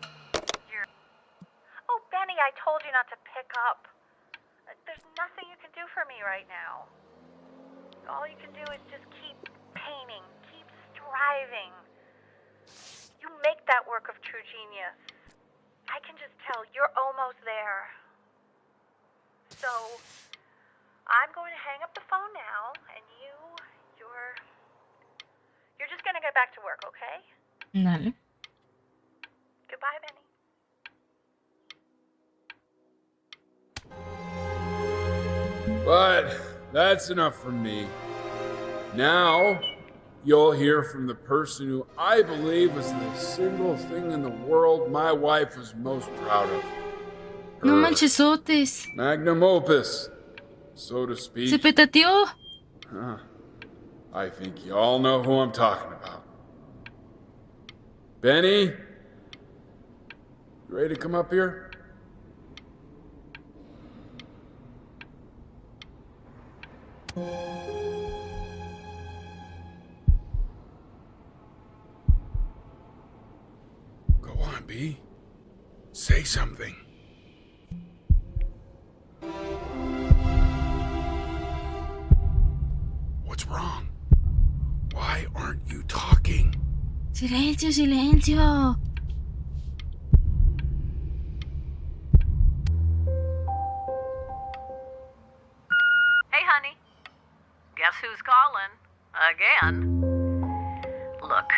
Oh, Benny, I told you not to pick up. There's nothing you can do for me right now. All you can do is just keep painting, keep striving. You make that work of true genius. I can just tell you're almost there. So, I'm going to hang up the phone now, and you're just going to get back to work, okay? Dale. Goodbye, Benny. But that's enough from me. Now, you'll hear from the person who I believe was the single thing in the world my wife was most proud of. No manchesotes. Magnum opus, so to speak. Se petateó. Huh. I think you all know who I'm talking about. Benny? You ready to come up here? Go on, B. Say something. What's wrong? Why aren't you talking? Silencio, silencio. Hey, honey. Guess who's calling? Again. Look,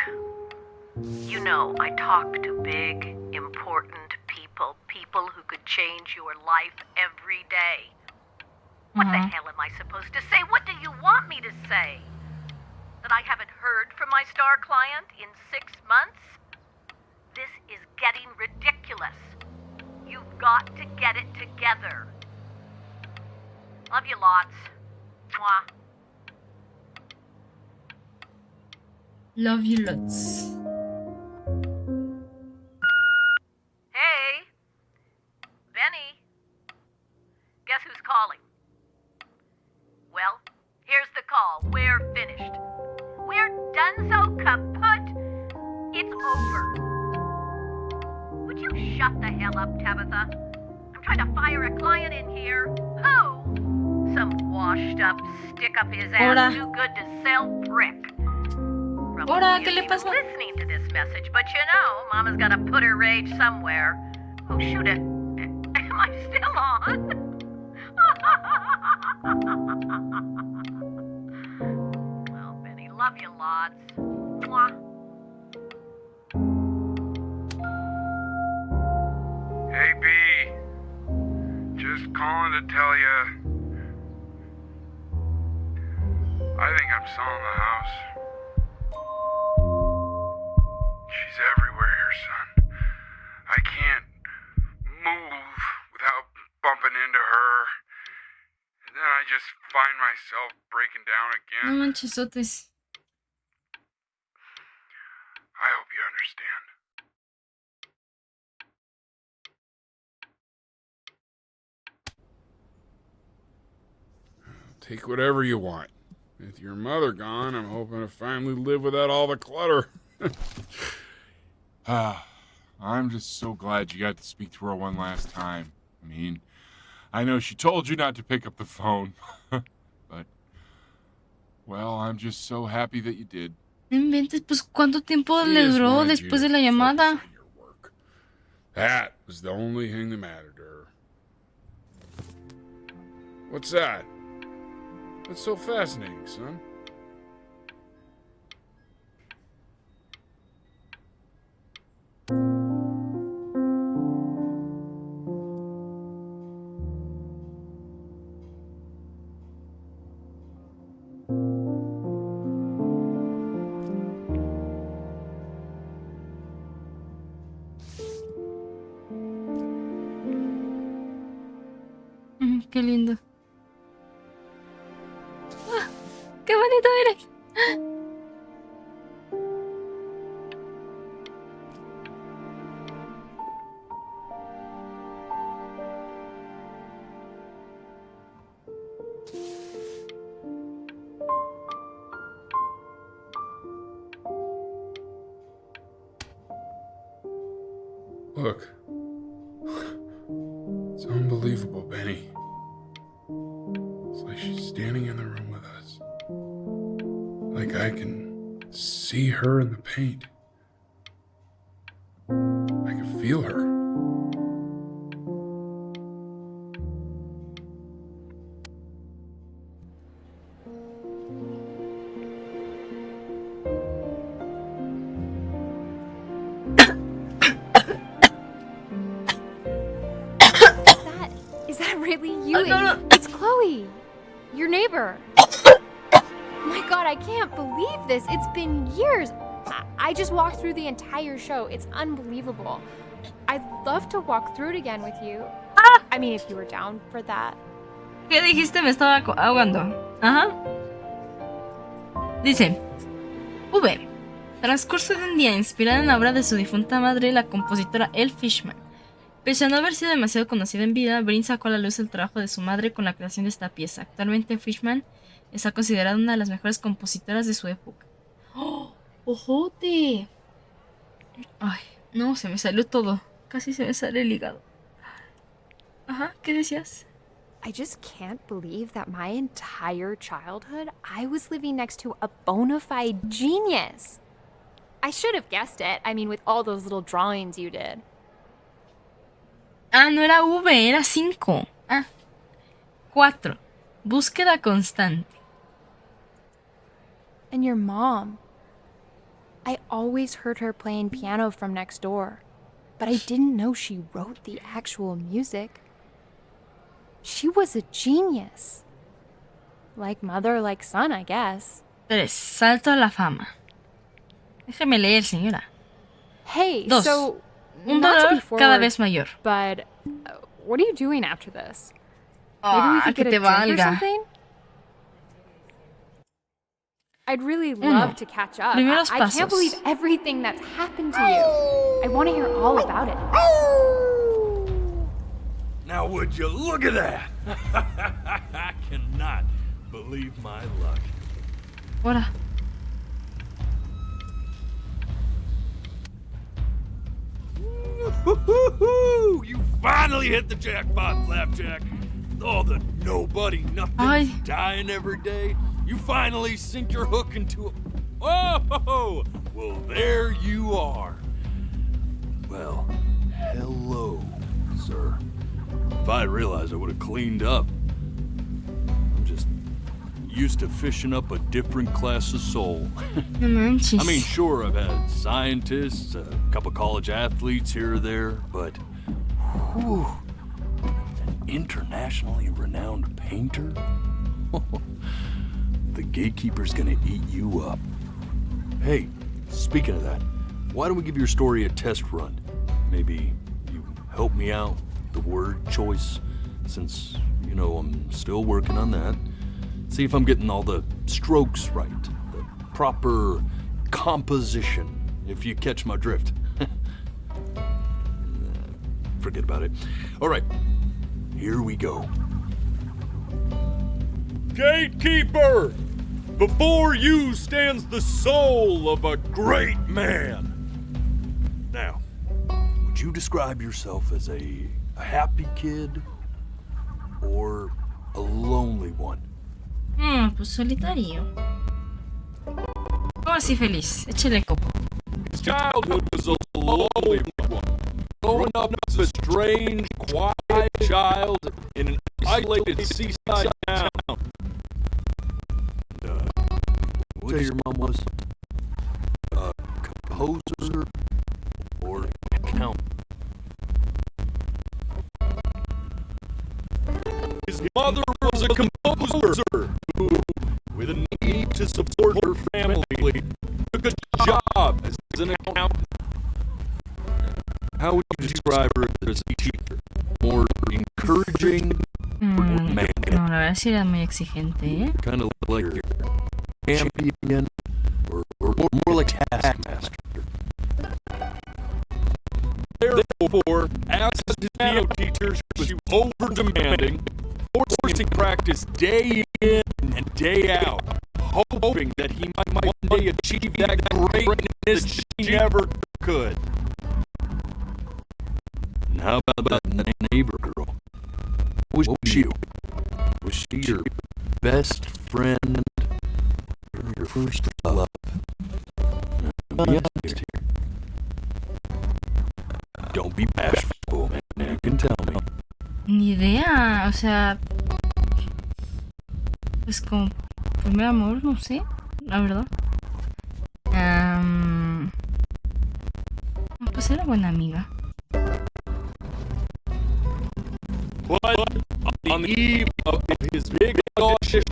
you know I talk to big, important people who could change your life every day. What the hell am I supposed to say? What do you want me to say? That I haven't heard from my star client in 6 months? This is getting ridiculous. You've got to get it together. Love you lots. Mwah. Love you lots. Hey, Benny. Guess who's calling? Well, here's the call. We're finished. We're done so kaput. It's over. Would you shut the hell up, Tabitha? I'm trying to fire a client in here. Who? Some washed up, stick up his Hola. ass, too good to sell prick. Hola, ¿qué le pasó? Listening to this message, but you know, Mama's got to put her rage somewhere. Oh, shoot it. Am I still on? Well, Benny, love you lots. Mwah. Hey, B. Just calling to tell you. I think I'm selling the house. She's everywhere here, son. I can't move without bumping into her. And then I just find myself breaking down No again. manchesotes. I hope you understand. Take whatever you want. With your mother gone, I'm hoping to finally live without all the clutter. I'm just so glad you got to speak to her one last time. I mean, I know she told you not to pick up the phone, but, well, I'm just so happy that you did. No inventes, pues ¿cuánto tiempo She le just duró wanted you después de to la focus llamada? on your work. That was the only thing that mattered to her. What's that? What's so fascinating, son? Qué lindo. ¡Ah! ¡Qué bonito eres! Look. It's unbelievable, Benny. It's like she's standing in the room with us. Like I can see her in the paint. I can feel her. Is that really you? Oh, no. It's Chloe, your neighbor. My God, I can't believe this. It's been years. I just walked through the entire show. It's unbelievable. I'd love to walk through it again with you. I mean, if you were down for that. ¿Qué dijiste? Me estaba ahogando. Ajá. Dice: V. Transcurso de un día inspirada en la obra de su difunta madre, la compositora Elle Fishman. Pese a no haber sido demasiado conocida en vida, Brin sacó a la luz el trabajo de su madre con la creación de esta pieza. Actualmente Fishman está considerada una de las mejores compositoras de su época. ¡Oh! ¡Ojote! Ay, no, se me salió todo. Casi se me sale el hígado. Ajá, ¿qué decías? I just can't believe that my entire childhood I was living next to a bona fide genius. I should have guessed it. I mean, with all those little drawings you did. Ah, no era V, era 5. Ah. 4. Búsqueda constante. And your mom. I always heard her playing piano from next door, but I didn't know she wrote the actual music. She was a genius. Like mother, like son, I guess. 3. Salto a la fama. Déjeme leer, señora. Hey, 2. so Un not to dolor be forward, cada vez mayor. But what are you doing after this? Maybe Ah, we could que get a te drink or valga. something? I I'd really love to catch up. Primeros I can't pasos. believe everything that's happened to you. I want to hear all about it. Now would you look at that? I cannot believe my luck. Ahora. You finally hit the jackpot, Flapjack. All the nobody, nothing, dying every day. You finally sink your hook into a... Oh, well, there you are. Well, hello, sir. If I realized, I would have cleaned up. I'm just used to fishing up a different class of soul. No manches. I mean, sure, I've had scientists, a couple college athletes here or there, but whew, an internationally renowned painter? The gatekeeper's gonna eat you up. Hey, speaking of that, why don't we give your story a test run? Maybe you help me out with the word choice, since, you know, I'm still working on that. See if I'm getting all the strokes right, the proper composition, if you catch my drift. Forget about it. All right, here we go. Gatekeeper! Before you stands the soul of a great man. Now, would you describe yourself as a happy kid or a lonely one? Pues solitario. ¿Cómo así feliz? Échale coco. His childhood was a lonely one. Growing up as a strange, quiet child in an isolated seaside town. What did your mom was? A composer or accountant? His mother was a composer who, with a need to support her family, took a job as an accountant. How would you describe her as a teacher? More encouraging or more demanding? No, la verdad sí era muy exigente, ¿eh? Kind of like your champion or more like taskmaster. Therefore, as his piano teacher, she was over-demanding, forcing practice day in and day out, hoping that he might one day achieve that greatness that she never could. And how about that neighbor girl? Was she your best friend or your first love? Be honest here. Don't be bashful, man. You can tell me. Ni idea, o sea, pues como primer amor, no sé, la verdad. Pues era buena amiga. But on the eve of his big audition,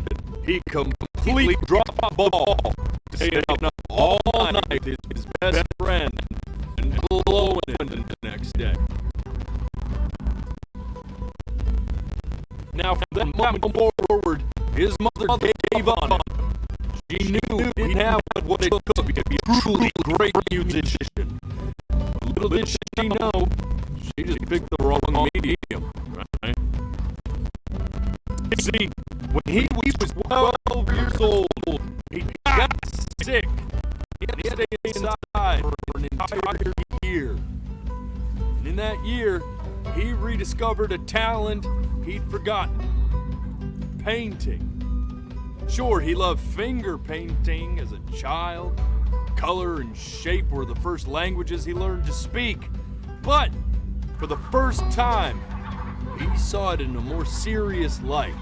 he completely dropped the ball, staying up all night with his best friend and blowing it the next day. Now, from that moment forward, his mother gave up on him. She knew he didn't have what it took to be a truly great musician. Little did she know, she just picked the wrong medium, right? See, when he was 12 years old, he got sick. He had to stay inside for an entire year. And in that year, he rediscovered a talent he'd forgotten. Painting. Sure, he loved finger painting as a child. Color and shape were the first languages he learned to speak. But, for the first time, he saw it in a more serious light.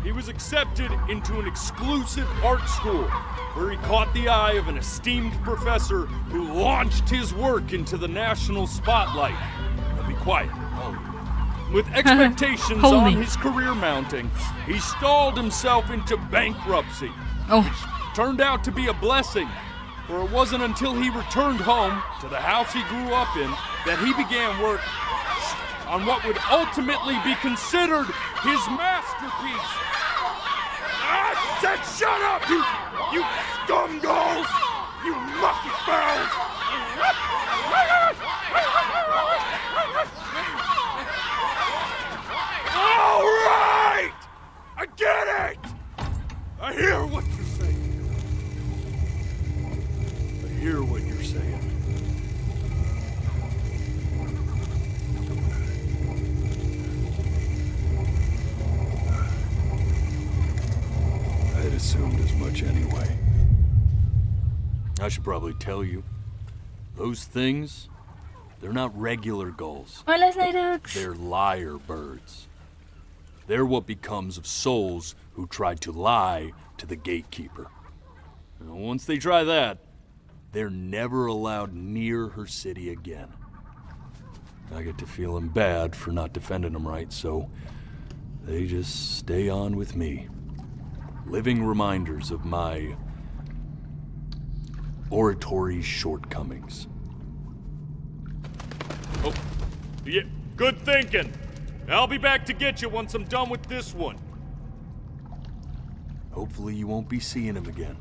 He was accepted into an exclusive art school where he caught the eye of an esteemed professor who launched his work into the national spotlight. Now be quiet. With expectations on his career mounting, he stalled himself into bankruptcy, which turned out to be a blessing, for it wasn't until he returned home to the house he grew up in that he began work on what would ultimately be considered his masterpiece. said shut up, you scumballs! You mucky fowls! All right! I get it! I hear what you're saying. I hear what you're saying. I had assumed as much anyway. I should probably tell you, those things, they're not regular gulls. Hola, Snydux. They're liar birds. They're what becomes of souls who tried to lie to the gatekeeper. And once they try that, they're never allowed near her city again. I get to feeling bad for not defending them right, so they just stay on with me. Living reminders of my oratory shortcomings. Oh, yeah, good thinking. I'll be back to get you once I'm done with this one. Hopefully you won't be seeing him again.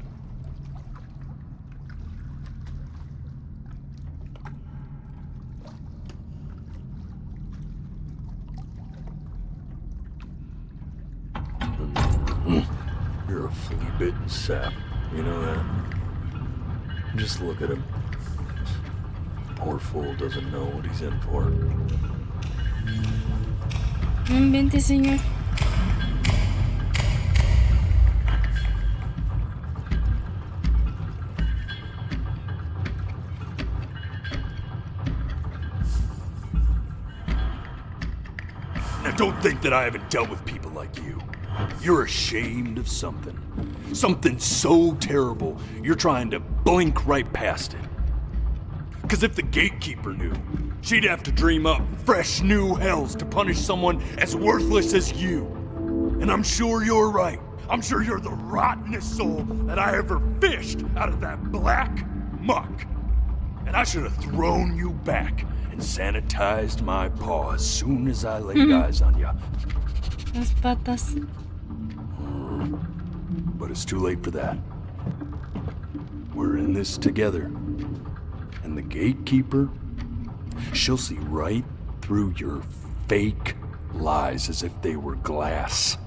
You're a flea-bitten sap, you know that? Just look at him. Poor fool doesn't know what he's in for. No invente, señor. Now don't think that I haven't dealt with people like you. You're ashamed of something. Something so terrible, you're trying to blink right past it. Because if the gatekeeper knew, she'd have to dream up fresh new hells to punish someone as worthless as you. And I'm sure you're right. I'm sure you're the rottenest soul that I ever fished out of that black muck. And I should have thrown you back and sanitized my paw as soon as I laid eyes on you. Las patas. But it's too late for that. We're in this together. And the gatekeeper, she'll see right through your fake lies as if they were glass.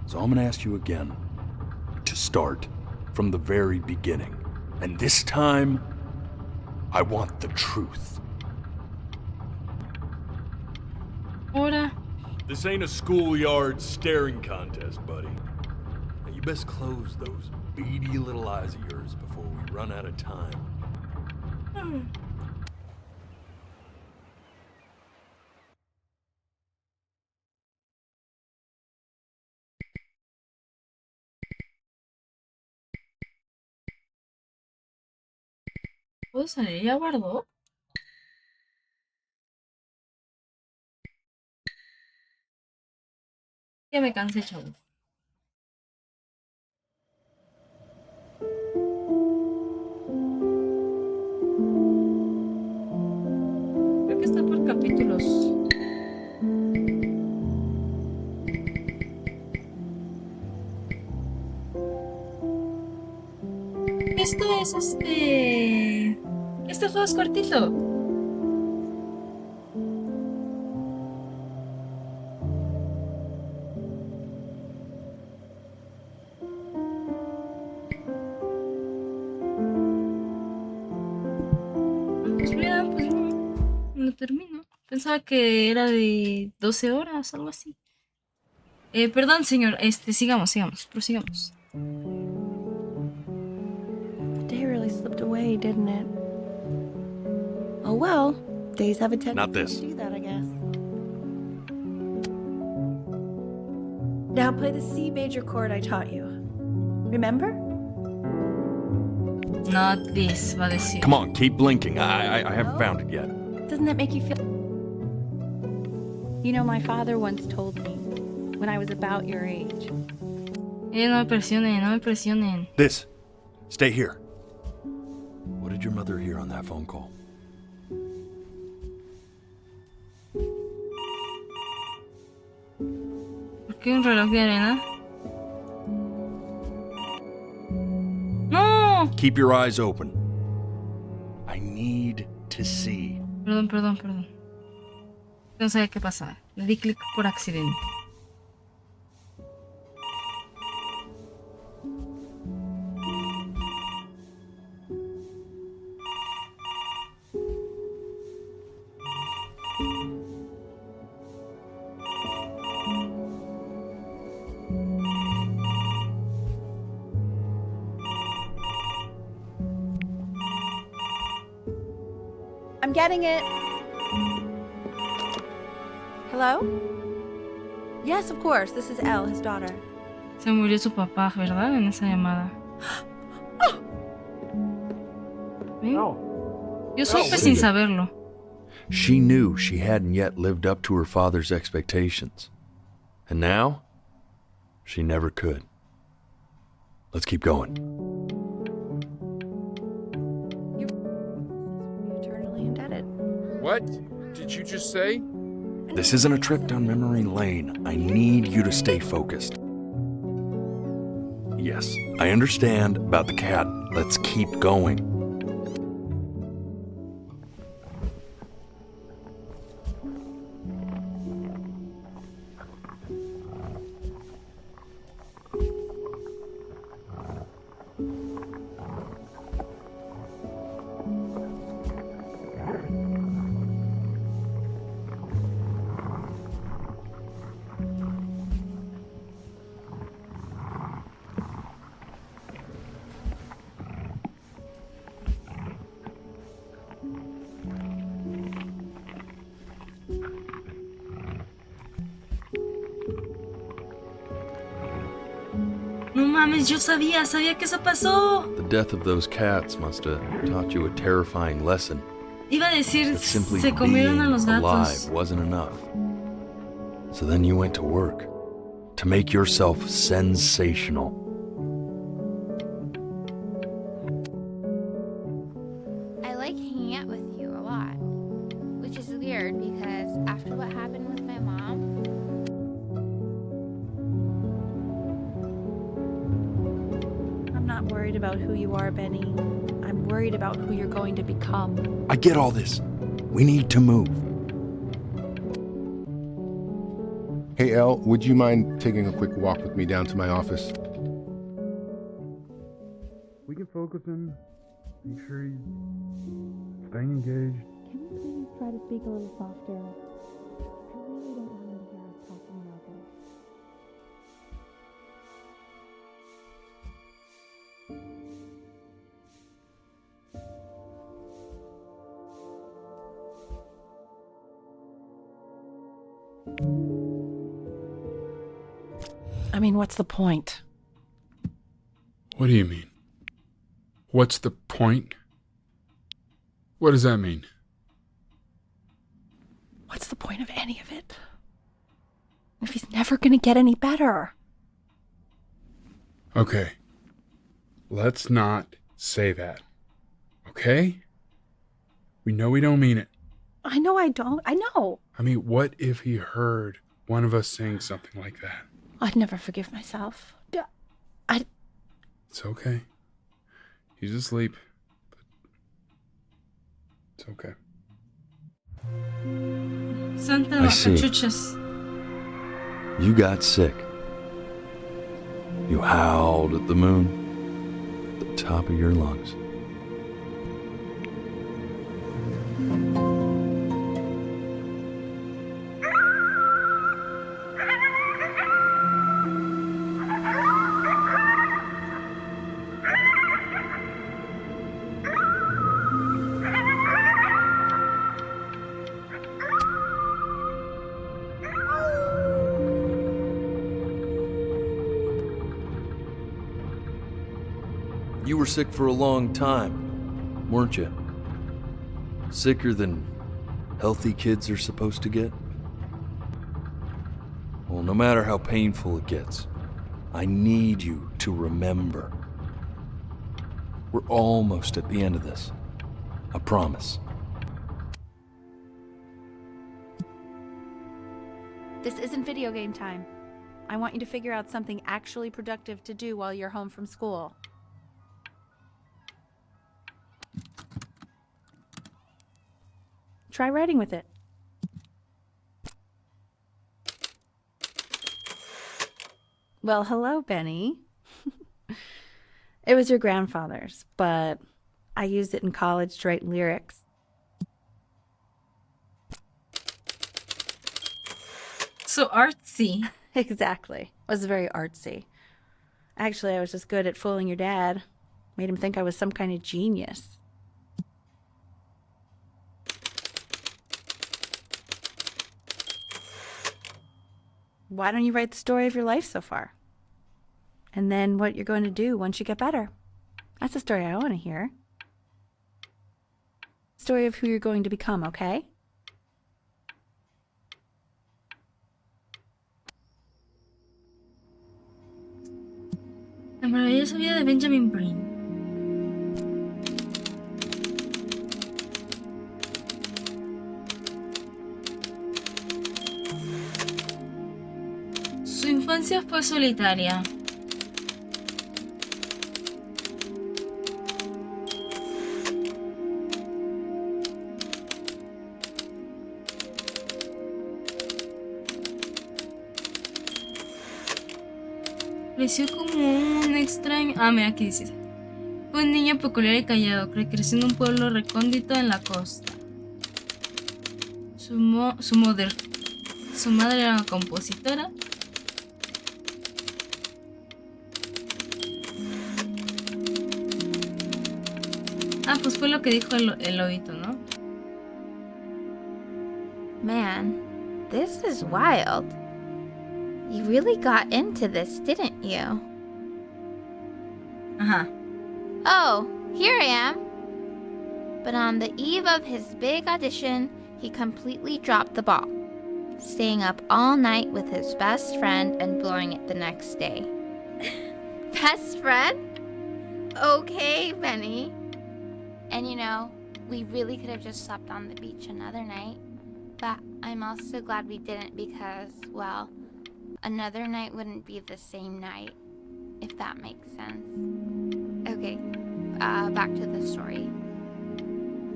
So I'm gonna ask you again to start from the very beginning. And this time, I want the truth. Ahora. This ain't a schoolyard staring contest, buddy. Now you best close those beady little eyes of yours before we run out of time. ¿Puedo salir? ¿Ya guardó? Ya me cansé, chavos. Creo que está por capítulos. Esto es Este juego es cortito. Pues mira, pues lo termino. Pensaba que era de 12 horas, algo así. Perdón, señor. Sigamos, prosigamos. The day really slipped away, didn't it? Oh well, days have a tendency Not this. to do that, I guess. Now play the C major chord I taught you. Remember? Not this, va a decir. Come on, keep blinking. I haven't found it yet. Doesn't that make you feel... You know, my father once told me, when I was about your age... No me presionen. This. Stay here. What did your mother hear on that phone call? ¿Por qué un reloj de arena? Keep your eyes open. I need to see. Perdón. No sabía qué pasaba. Le di clic por accidente. I'm getting it. Hello? Yes, of course. This is Elle, his daughter. Se murió su papá, ¿verdad? En esa llamada. ¿Ven? Yo supe sin saberlo. She knew she hadn't yet lived up to her father's expectations. And now, she never could. Let's keep going. Eternally indebted. What did you just say? This isn't a trip down memory lane. I need you to stay focused. Yes, I understand about the cat. Let's keep going. No mames, yo sabía que eso pasó. The death of those cats must have taught you a terrifying lesson. Iba a decir, That simply se comieron a being los gatos. alive wasn't enough. So then you went to work to make yourself sensational. I like hanging out with you a lot, which is weird because after what happened with my mom, I'm not worried about who you are, Benny. I'm worried about who you're going to become. I get all this. We need to move. Hey, Elle, would you mind taking a quick walk with me down to my office? We can focus him. Make sure he's staying engaged. Can we please try to speak a little softer? I really don't want him to hear us talking about this. I mean, what's the point? What do you mean? What's the point? What does that mean? What's the point of any of it? If he's never gonna get any better. Okay. Let's not say that. Okay? We know we don't mean it. I know I don't. I know. I mean, what if he heard one of us saying something like that? I'd never forgive myself. It's okay. He's asleep. But it's okay. Santa I see. Macachuchas. You got sick. You howled at the moon at the top of your lungs. You were sick for a long time, weren't you? Sicker than healthy kids are supposed to get? Well, no matter how painful it gets, I need you to remember. We're almost at the end of this. I promise. This isn't video game time. I want you to figure out something actually productive to do while you're home from school. try writing with it. Well, hello, Benny. It was your grandfather's, but I used it in college to write lyrics. So artsy. Exactly. It was very artsy. Actually, I was just good at fooling your dad. Made him think I was some kind of genius. Why don't you write the story of your life so far? And then what you're going to do once you get better. That's the story I want to hear. Story of who you're going to become, okay? La maravillosa vida de Benjamin Brin. Su infancia fue solitaria. Creció como un extraño. Ah, mira, aquí dice. Fue un niño peculiar y callado, que creció en un pueblo recóndito en la costa. Su madre era una compositora. Ah, pues fue lo que dijo el lobito, ¿no? Man, this is wild. You really got into this, didn't you? Uh-huh. Oh, here I am. But on the eve of his big audition, he completely dropped the ball, staying up all night with his best friend and blowing it the next day. Best friend? Okay, Benny. And you know, we really could have just slept on the beach another night, but I'm also glad we didn't because, well, another night wouldn't be the same night, if that makes sense. Okay, back to the story.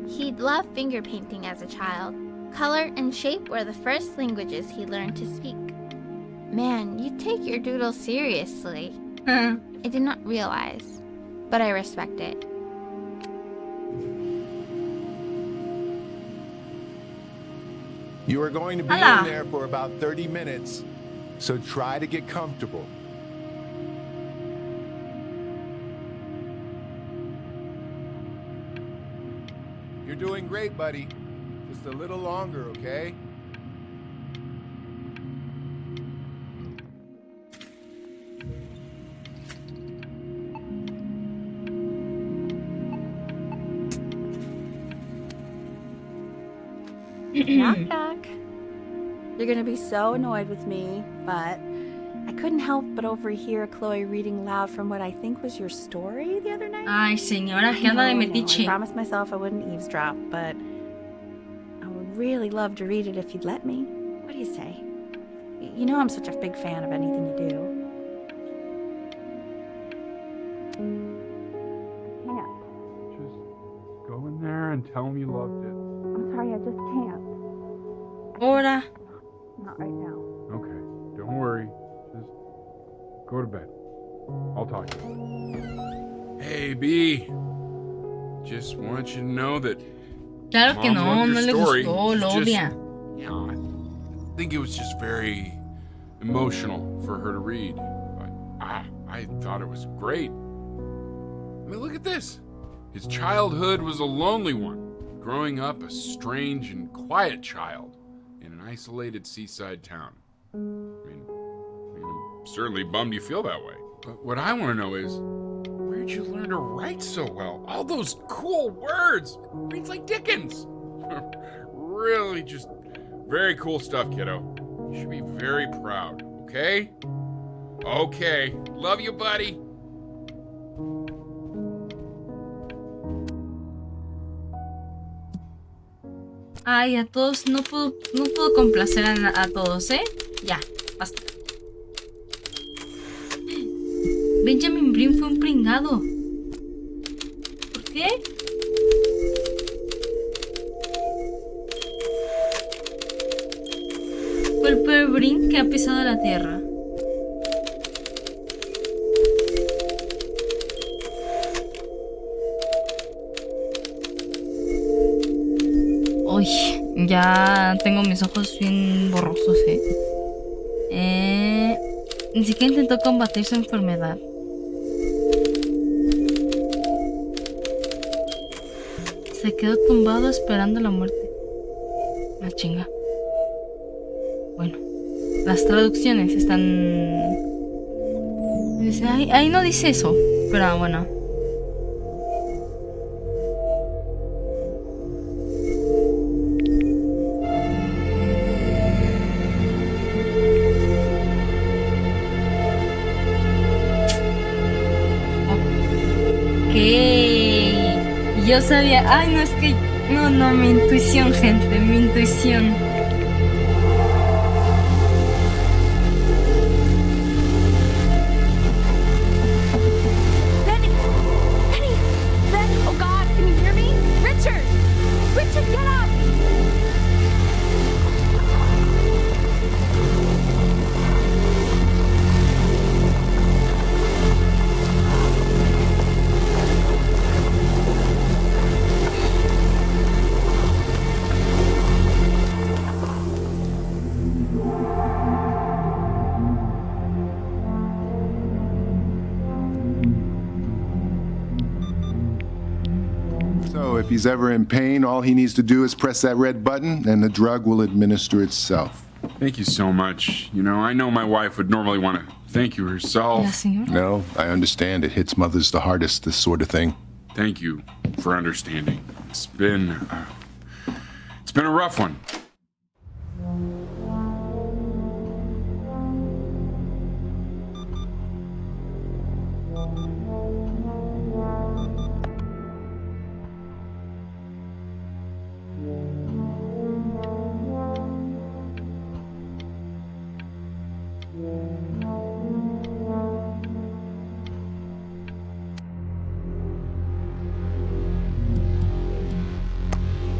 He'd loved finger painting as a child. Color and shape were the first languages he learned to speak. Man, you take your doodle seriously. I did not realize, but I respect it. You are going to be in there for about 30 minutes, so try to get comfortable. You're doing great, buddy. Just a little longer, okay? Knock, knock. You're gonna be so annoyed with me, but I couldn't help but overhear Chloe reading loud from what I think was your story the other night. Ay, señora, que anda de metiche. I promised myself I wouldn't eavesdrop, but I would really love to read it if you'd let me. What do you say? You know I'm such a big fan of anything you do. Can't. Just go in there and tell him you loved it. I'm sorry, I just can't. Ahora. Not right now. Okay, don't worry. Just go to bed. I'll talk to you. Hey, B. Just want you to know that. Claro que no, no le gustó, lo odia. Yeah, I think it was just very emotional for her to read. But I thought it was great. I mean, look at this. His childhood was a lonely one, growing up a strange and quiet child in an isolated seaside town. I mean, I'm certainly bummed you feel that way. But what I want to know is, where'd you learn to write so well? All those cool words. Reads like Dickens. Really just very cool stuff, kiddo. You should be very proud, okay? Okay. Love you, buddy. Ay, a todos, no puedo complacer a todos, ¿eh? Ya, basta. Benjamin Brin fue un pringado. ¿Por qué? blueprint que ha pisado la tierra. Uy, ya tengo mis ojos bien borrosos, Ni siquiera intentó combatir su enfermedad. Se quedó tumbado esperando la muerte. La chinga. Bueno, las traducciones están... Dice, ahí no dice eso, pero bueno. Yo sabía, ay no, es que, no, mi intuición, gente, mi intuición. Penny! Penny! Ben! Oh God, can you hear me? Richard! Richard, get up! So if he's ever in pain, all he needs to do is press that red button and the drug will administer itself. Thank you so much. You know, I know my wife would normally want to thank you herself. No, I understand. It hits mothers the hardest, this sort of thing. Thank you for understanding. It's been a rough one.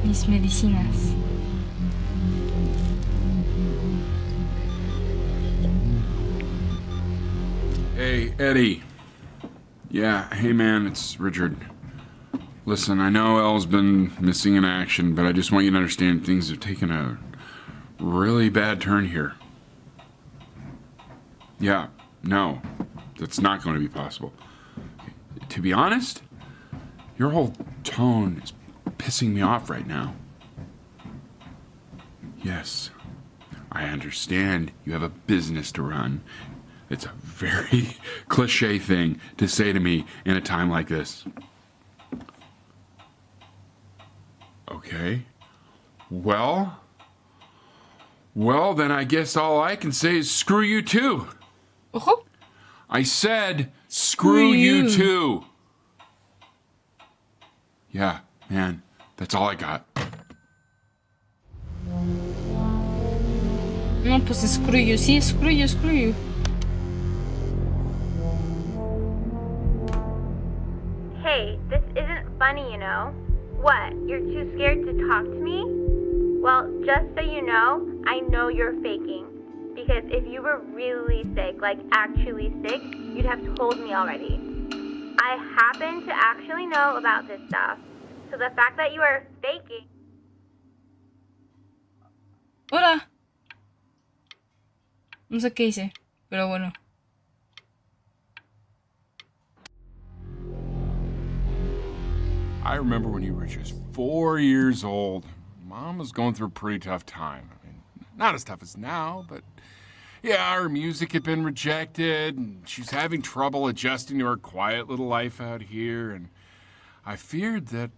Mis medicinas. Hey, Eddie. Yeah, hey man, it's Richard. Listen, I know Elle's been missing in action, but I just want you to understand things have taken a really bad turn here. Yeah, no, that's not going to be possible. To be honest, your whole tone is pissing me off right now. Yes, I understand you have a business to run. It's a very cliche thing to say to me in a time like this. Okay. Well, then I guess all I can say is screw you too. I said screw you too. Yeah, man, that's all I got. No, pues screw you, sí, screw you. Hey, this isn't funny, you know. What, you're too scared to talk to me? Well, just so you know, I know you're faking. Because if you were really sick, like actually sick, you'd have told me already. I happen to actually know about this stuff. So the fact that you are faking... Hola. No sé qué hice, pero bueno. I remember when you were just 4 years old. Mom was going through a pretty tough time. I mean, not as tough as now, but yeah, her music had been rejected, and she's having trouble adjusting to her quiet little life out here, and I feared that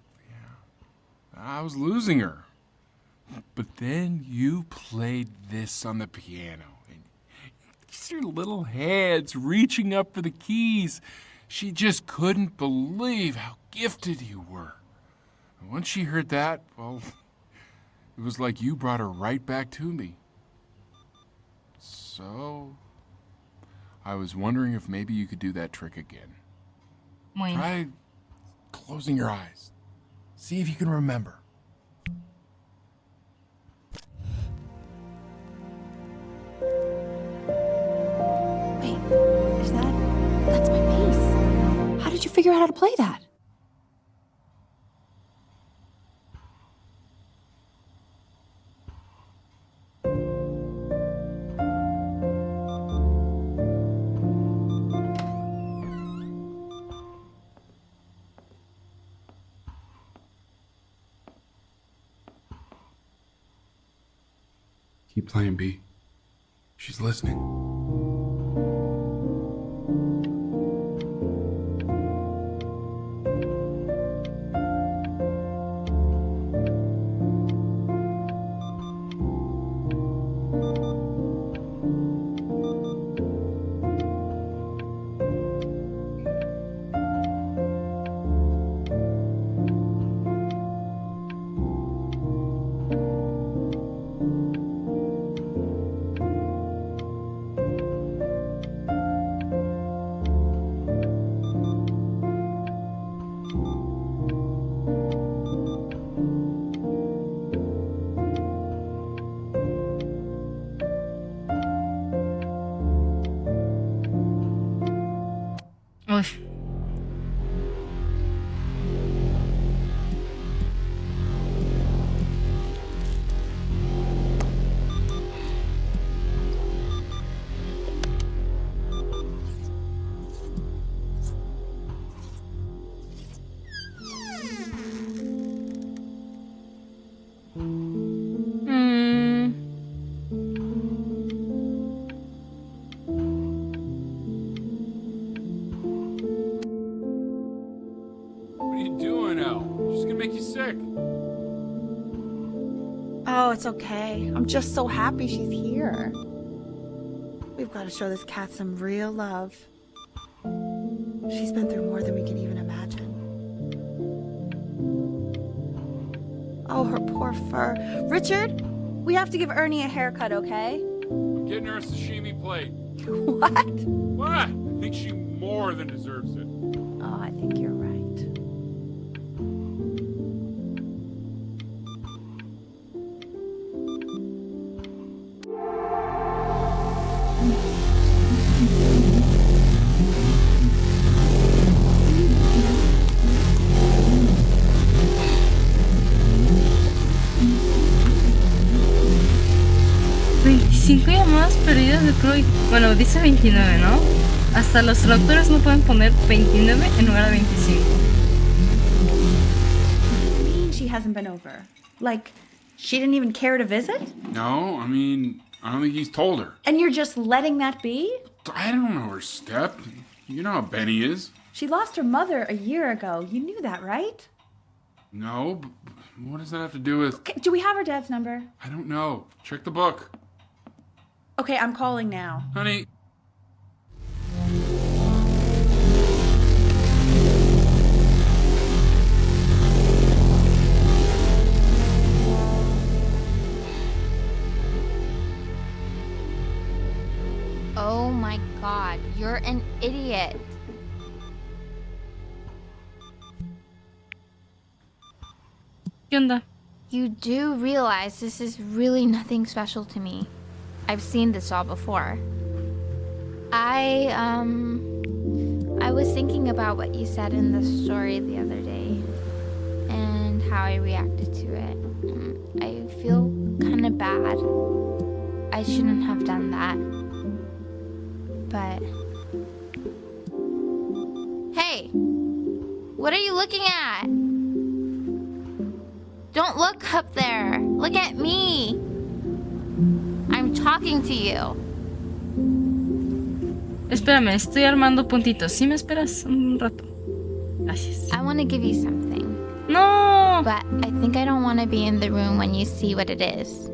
I was losing her. But then you played this on the piano, and just your little hands reaching up for the keys. She just couldn't believe how gifted you were. And once she heard that, well, it was like you brought her right back to me. So, I was wondering if maybe you could do that trick again. Try closing your eyes. See if you can remember. Is that's my bass. How did you figure out how to play that? Keep playing, B. She's listening. Uy. What are you doing, Elle? She's gonna make you sick. Oh, it's okay. I'm just so happy she's here. We've got to show this cat some real love. She's been through more than we can even imagine. Oh, her poor fur. Richard, we have to give Ernie a haircut, okay? I'm getting her a sashimi plate. What? What? I think she more than deserves it. Oh, I think you're right. Cinco llamadas perdidas de Chloe. Bueno, dice 29, ¿no? Hasta los traductores no pueden poner 29 en lugar de 25. What do you mean she hasn't been over? Like, she didn't even care to visit? No, I mean, I don't think he's told her. And you're just letting that be? I don't know her step. You know how Benny is. She lost her mother a year ago. You knew that, right? No, but what does that have to do with... Okay, do we have her dad's number? I don't know. Check the book. Okay, I'm calling now. Honey. Oh my god, you're an idiot. ¿Qué onda? You do realize this is really nothing special to me. I've seen this all before. I was thinking about what you said in the story the other day and how I reacted to it. I feel kind of bad. I shouldn't have done that. But hey, what are you looking at? Don't look up there. Look at me. I'm talking to you. Espérame, estoy armando puntitos. ¿Sí me esperas un rato? Gracias. I want to give you something. No! But I think I don't want to be in the room when you see what it is.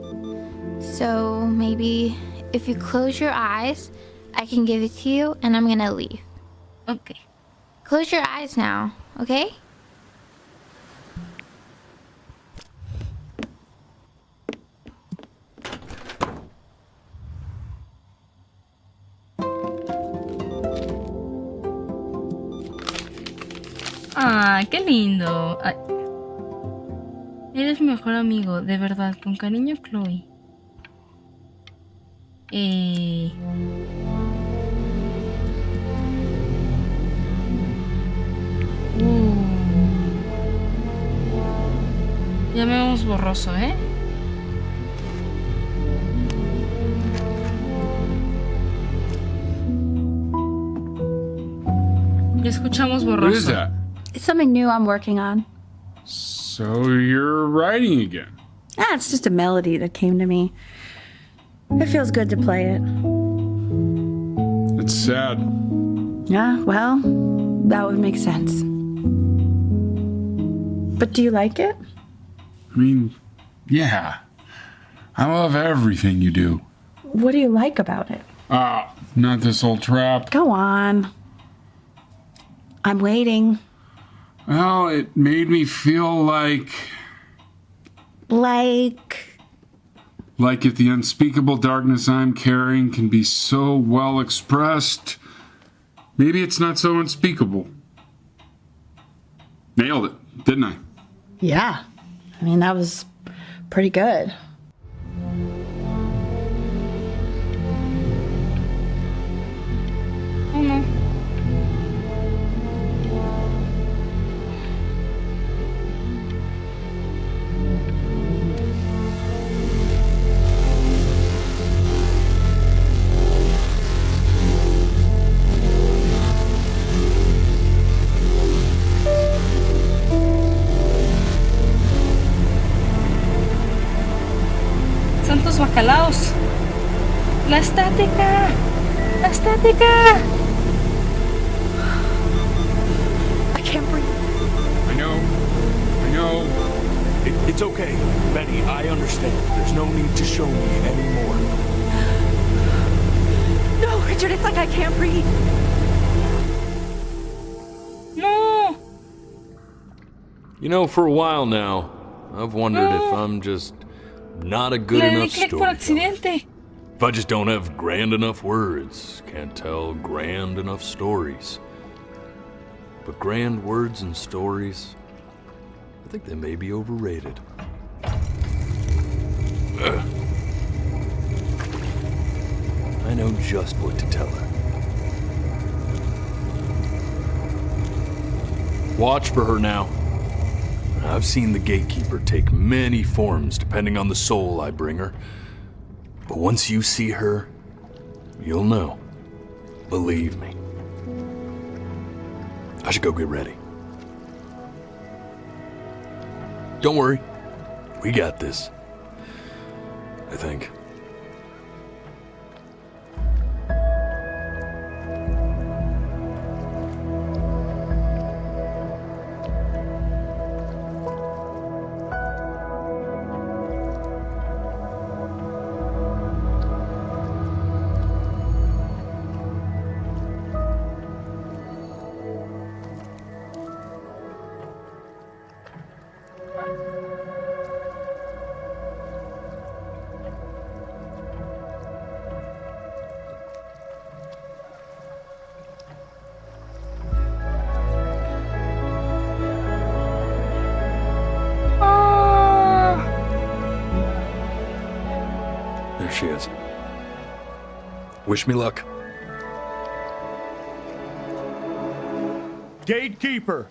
So maybe if you close your eyes, I can give it to you and I'm gonna leave. Okay. Close your eyes now, okay? Ah, qué lindo. Ay. Eres mi mejor amigo, de verdad. Con cariño, Chloe. escuchamos borroso, ¿eh? Ya escuchamos borroso. What is that? It's something new I'm working on. So you're writing again? Ah, it's just a melody that came to me. It feels good to play it. It's sad. Yeah, well, that would make sense. But do you like it? I mean, yeah. I love everything you do. What do you like about it? Not this old trap. Go on. I'm waiting. Well, it made me feel like if the unspeakable darkness I'm carrying can be so well expressed, maybe it's not so unspeakable. Nailed it, didn't I? Yeah. I mean, that was pretty good. Oh no. Santos bacalaos. La estática. La estática. I can't breathe. I know. It's okay, Betty. I understand. There's no need to show me anymore. No, Richard, it's like I can't breathe. No. You know, for a while now, I've wondered if I'm just not a good Le di enough clic por storyteller. accidente. If I just don't have grand enough words, can't tell grand enough stories. But grand words and stories, I think they may be overrated. I know just what to tell her. Watch for her now. I've seen the gatekeeper take many forms depending on the soul I bring her. But once you see her, you'll know. Believe me. I should go get ready. Don't worry. We got this. I think. There she is. Wish me luck. Gatekeeper,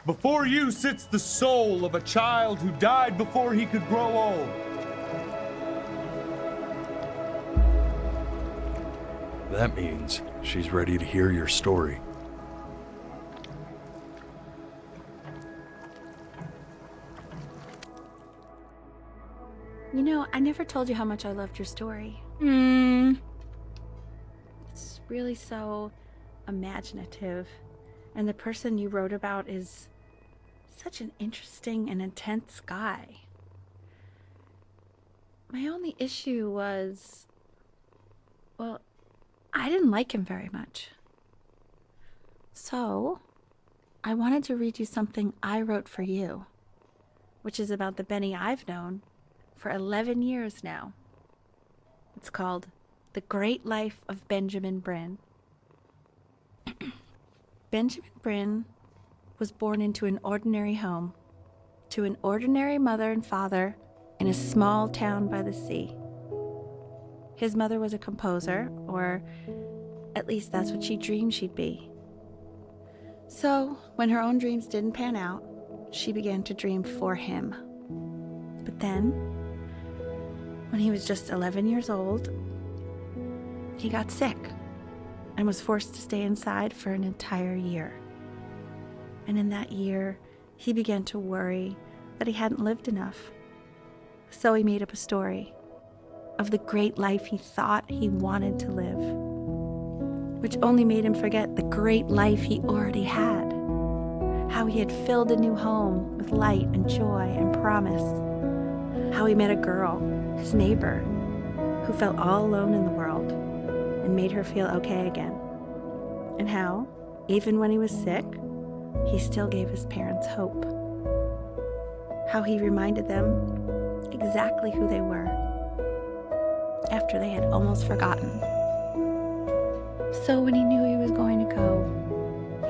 before you sits the soul of a child who died before he could grow old. That means she's ready to hear your story. You know, I never told you how much I loved your story. It's really so imaginative. And the person you wrote about is such an interesting and intense guy. My only issue was, well, I didn't like him very much. So, I wanted to read you something I wrote for you, which is about the Benny I've known for 11 years now. It's called The Great Life of Benjamin Bryn. Benjamin Bryn was born into an ordinary home, to an ordinary mother and father in a small town by the sea. His mother was a composer, or at least that's what she dreamed she'd be. So, when her own dreams didn't pan out, she began to dream for him. But then, when he was just 11 years old, he got sick and was forced to stay inside for an entire year. And in that year, he began to worry that he hadn't lived enough. So he made up a story of the great life he thought he wanted to live, which only made him forget the great life he already had. How he had filled a new home with light and joy and promise. How he met a girl, his neighbor, who felt all alone in the world and made her feel okay again. And how, even when he was sick, he still gave his parents hope. How he reminded them exactly who they were after they had almost forgotten. So when he knew he was going to go,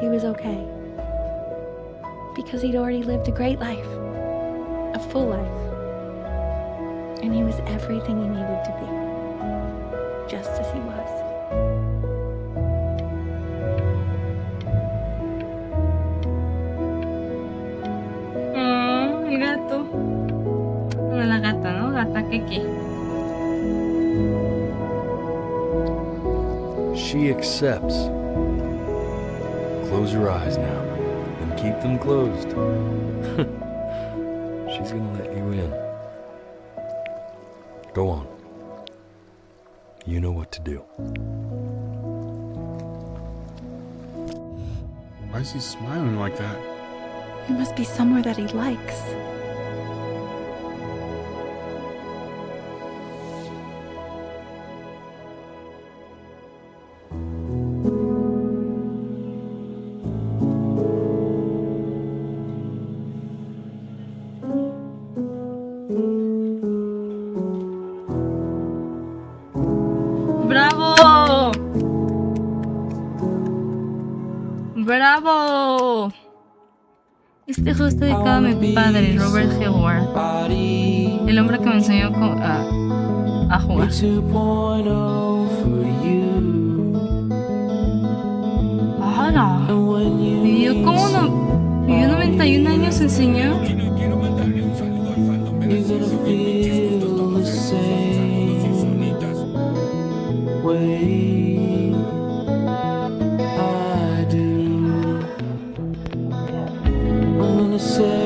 he was okay. Because he'd already lived a great life, a full life. And he was everything he needed to be, just as he was. Mi gato. Bueno, la gata, ¿no? Gata Keke. She accepts. Close your eyes now. And keep them closed. She's gonna let you in. Go on. You know what to do. Why is he smiling like that? It must be somewhere that he likes. ¡Bravo! ¡Bravo! Este juego está dedicado a mi padre, Robert Hillward, el hombre que me enseñó a jugar. ¡Hala! Vivió 91 años el señor. Say